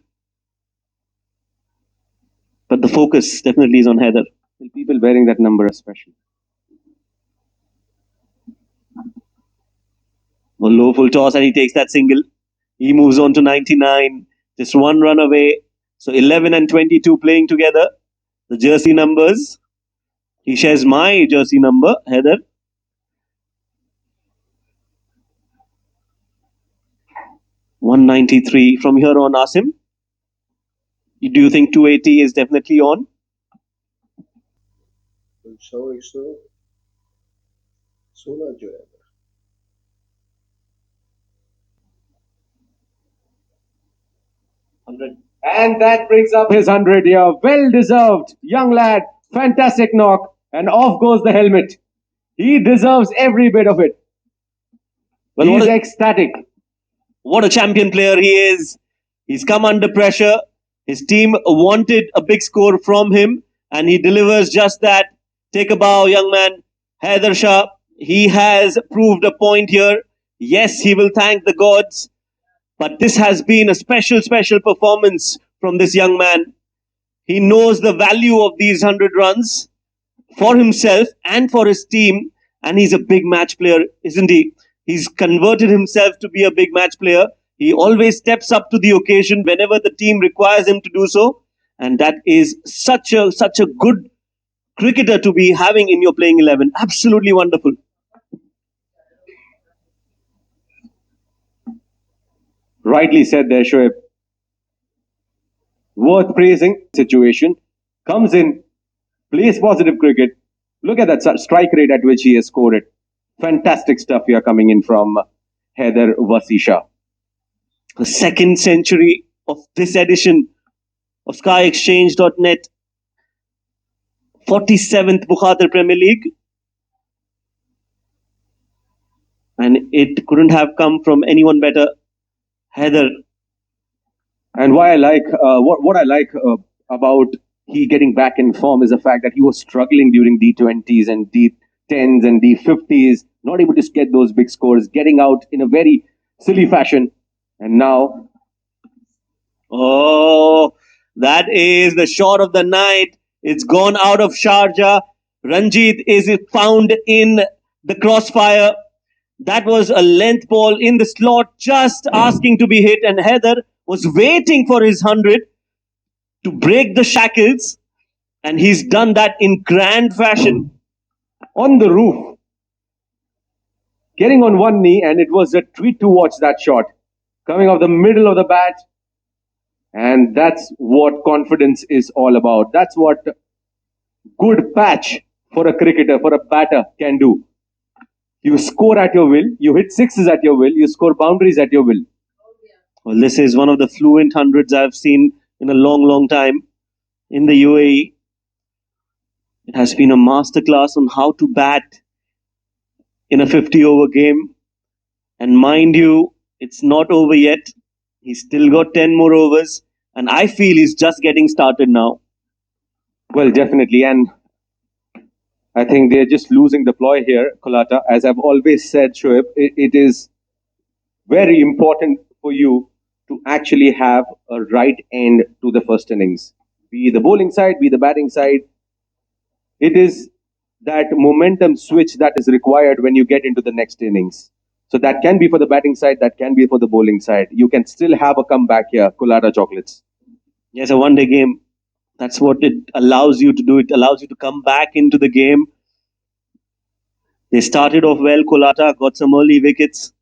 But the focus definitely is on Haider. People wearing that number especially. A low full toss and he takes that single. He moves on to 99. Just 1 run away. So 11 and 22 playing together. The jersey numbers. He shares my jersey number, Haider. .193 from here on, Asim. Do you think 280 is definitely on? And that brings up his 100 here. Well deserved. Young lad. Fantastic knock. And off goes the helmet. He deserves every bit of it. Well, He's ecstatic. What a champion player he is. He's come under pressure. His team wanted a big score from him, and he delivers just that. Take a bow, young man. HAIDER Shah, he has proved a point here. Yes, he will thank the gods, but this has been a special performance from this young man. He knows the value of these 100 runs for himself and for his team, and he's a big match player, isn't he? He's converted himself to be a big match player. He always steps up to the occasion whenever the team requires him to do so, and that is such a good cricketer to be having in your playing 11. Absolutely wonderful. Rightly said there, Shoaib. Worth praising. Situation. Comes in, plays positive cricket. Look at that strike rate at which he has scored it. Fantastic stuff here coming in from HAIDER Shah. The second century of this edition of SkyExchange.net. 47th BUKHATIR Premier League. And it couldn't have come from anyone better. HAIDER. And why I like what I like about he getting back in form is the fact that he was struggling during D20s and D10s and D50s, not able to get those big scores, getting out in a very silly fashion. And now, oh, that is the shot of the night. It's gone out of Sharjah. Ranjit is found in the crossfire. That was a length ball in the slot, just asking to be hit, and HAIDER was waiting for his 100 to break the shackles, and he's done that in grand fashion. On the roof, getting on one knee, and it was a treat to watch that shot. Coming off the middle of the bat, and that's what confidence is all about. That's what good patch for a cricketer, for a batter can do. You score at your will, you hit sixes at your will, you score boundaries at your will. Well, this is one of the fluent 100s I've seen in a long time in the UAE. It has been a masterclass on how to bat in a 50-over game. And mind you, it's not over yet. He's still got 10 more overs. And I feel he's just getting started now. Well, definitely. And I think they're just losing the ploy here, COLLATA. As I've always said, Shoaib, it is very important for you to actually have a right end to the first innings. Be the bowling side, be the batting side. It is that momentum switch that is required when you get into the next innings. So that can be for the batting side, that can be for the bowling side. You can still have a comeback here, COLLATA Chocolates. Yes, a one-day game. That's what it allows you to do. It allows you to come back into the game. They started off well, COLLATA, got some early wickets.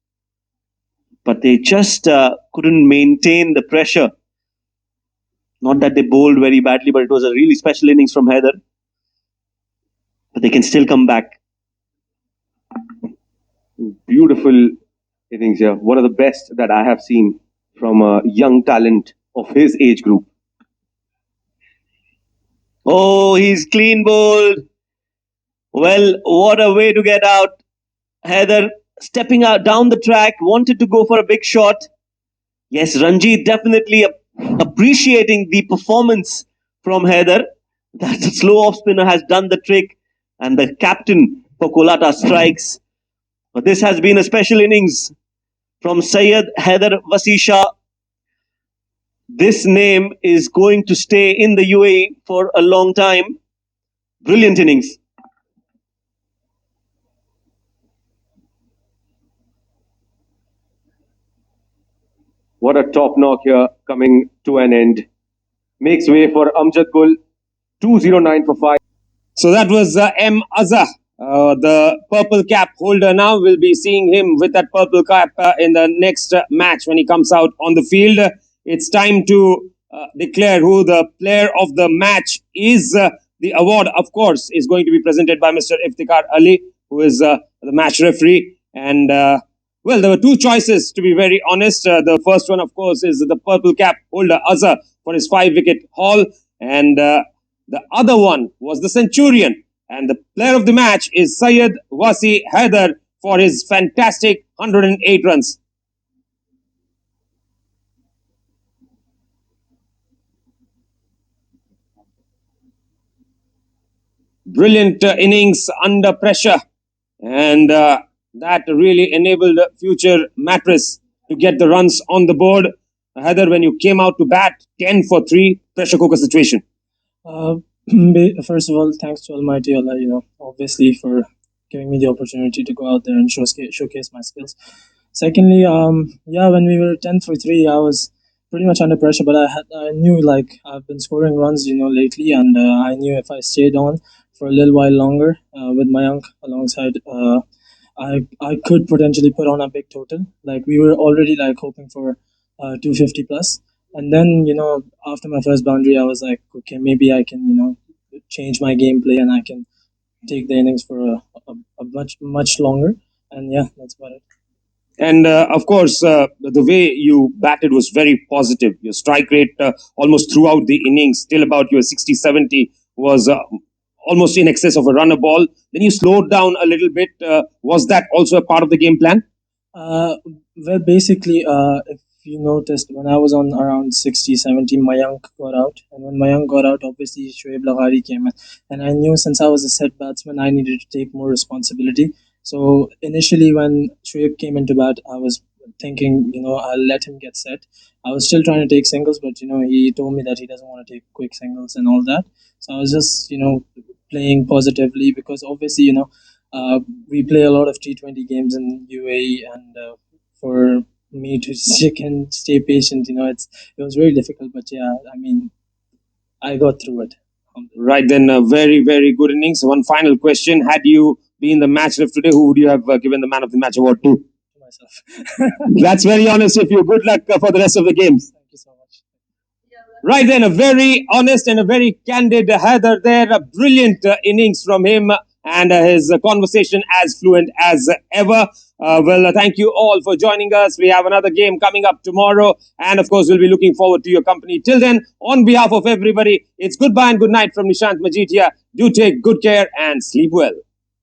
But they just couldn't maintain the pressure. Not that they bowled very badly, but it was a really special innings from HAIDER. But they can still come back. Beautiful innings here. One of the best that I have seen from a young talent of his age group. Oh, he's clean bowled. Well, what a way to get out. HAIDER stepping out down the track, wanted to go for a big shot. Yes, Ranjit definitely appreciating the performance from HAIDER. That the slow off spinner has done the trick, and the captain for COLLATA strikes. But this has been a special innings from SYED HAIDER Shah. This name is going to stay in the UAE for a long time. Brilliant innings. What a top knock here, coming to an end. Makes way for Amjad Gul, 209 for 5. So that was M. Azhar, the purple cap holder. Now we'll be seeing him with that purple cap in the next match when he comes out on the field. It's time to declare who the player of the match is. The award, of course, is going to be presented by Mr. Iftikhar Ali, who is the match referee. And well, there were two choices, to be very honest. The first one, of course, is the purple cap holder Azhar for his 5-wicket haul, and the other one was the Centurion. And the player of the match is Syed Wasi HAIDER for his fantastic 108 runs. Brilliant innings under pressure, and that really enabled future Mattress to get the runs on the board. Heather, when you came out to bat, 10 for 3, pressure cooker situation. First of all, thanks to Almighty Allah, obviously for giving me the opportunity to go out there and showcase my skills. Secondly, when we were 10 for 3, I was pretty much under pressure, but I knew I've been scoring runs, lately, and I knew if I stayed on for a little while longer with Mayank alongside, I could potentially put on a big total. We were already hoping for 250 plus. And then, after my first boundary, I was like, okay, maybe I can, change my gameplay and I can take the innings for a much longer. And yeah, that's about it. And of course, the way you batted was very positive. Your strike rate almost throughout the innings, till about your 60-70, was almost in excess of a run a ball. Then you slowed down a little bit. Was that also a part of the game plan? Well, basically, if you noticed, when I was on around 60-70, Mayank got out. And when Mayank got out, obviously Shoaib Laghari came in. And I knew since I was a set batsman, I needed to take more responsibility. So initially when Shoaib came into bat, I was thinking, I'll let him get set. I was still trying to take singles, but, he told me that he doesn't want to take quick singles and all that. So I was just, playing positively because obviously, we play a lot of T20 games in UAE, and for me to stick and stay patient, it was very difficult. But yeah, I mean, I got through it. Right then, very, very good innings. One final question. Had you been the match ref today, who would you have given the man of the match award to? Myself. That's very honest of you. Good luck for the rest of the games. Thank you so much. Right then, a very honest and a very candid Heather there. A brilliant innings from him, and his conversation as fluent as ever. Thank you all for joining us. We have another game coming up tomorrow, and of course, we'll be looking forward to your company. Till then, on behalf of everybody, it's goodbye and good night from Nishant Majid here. Do take good care and sleep well.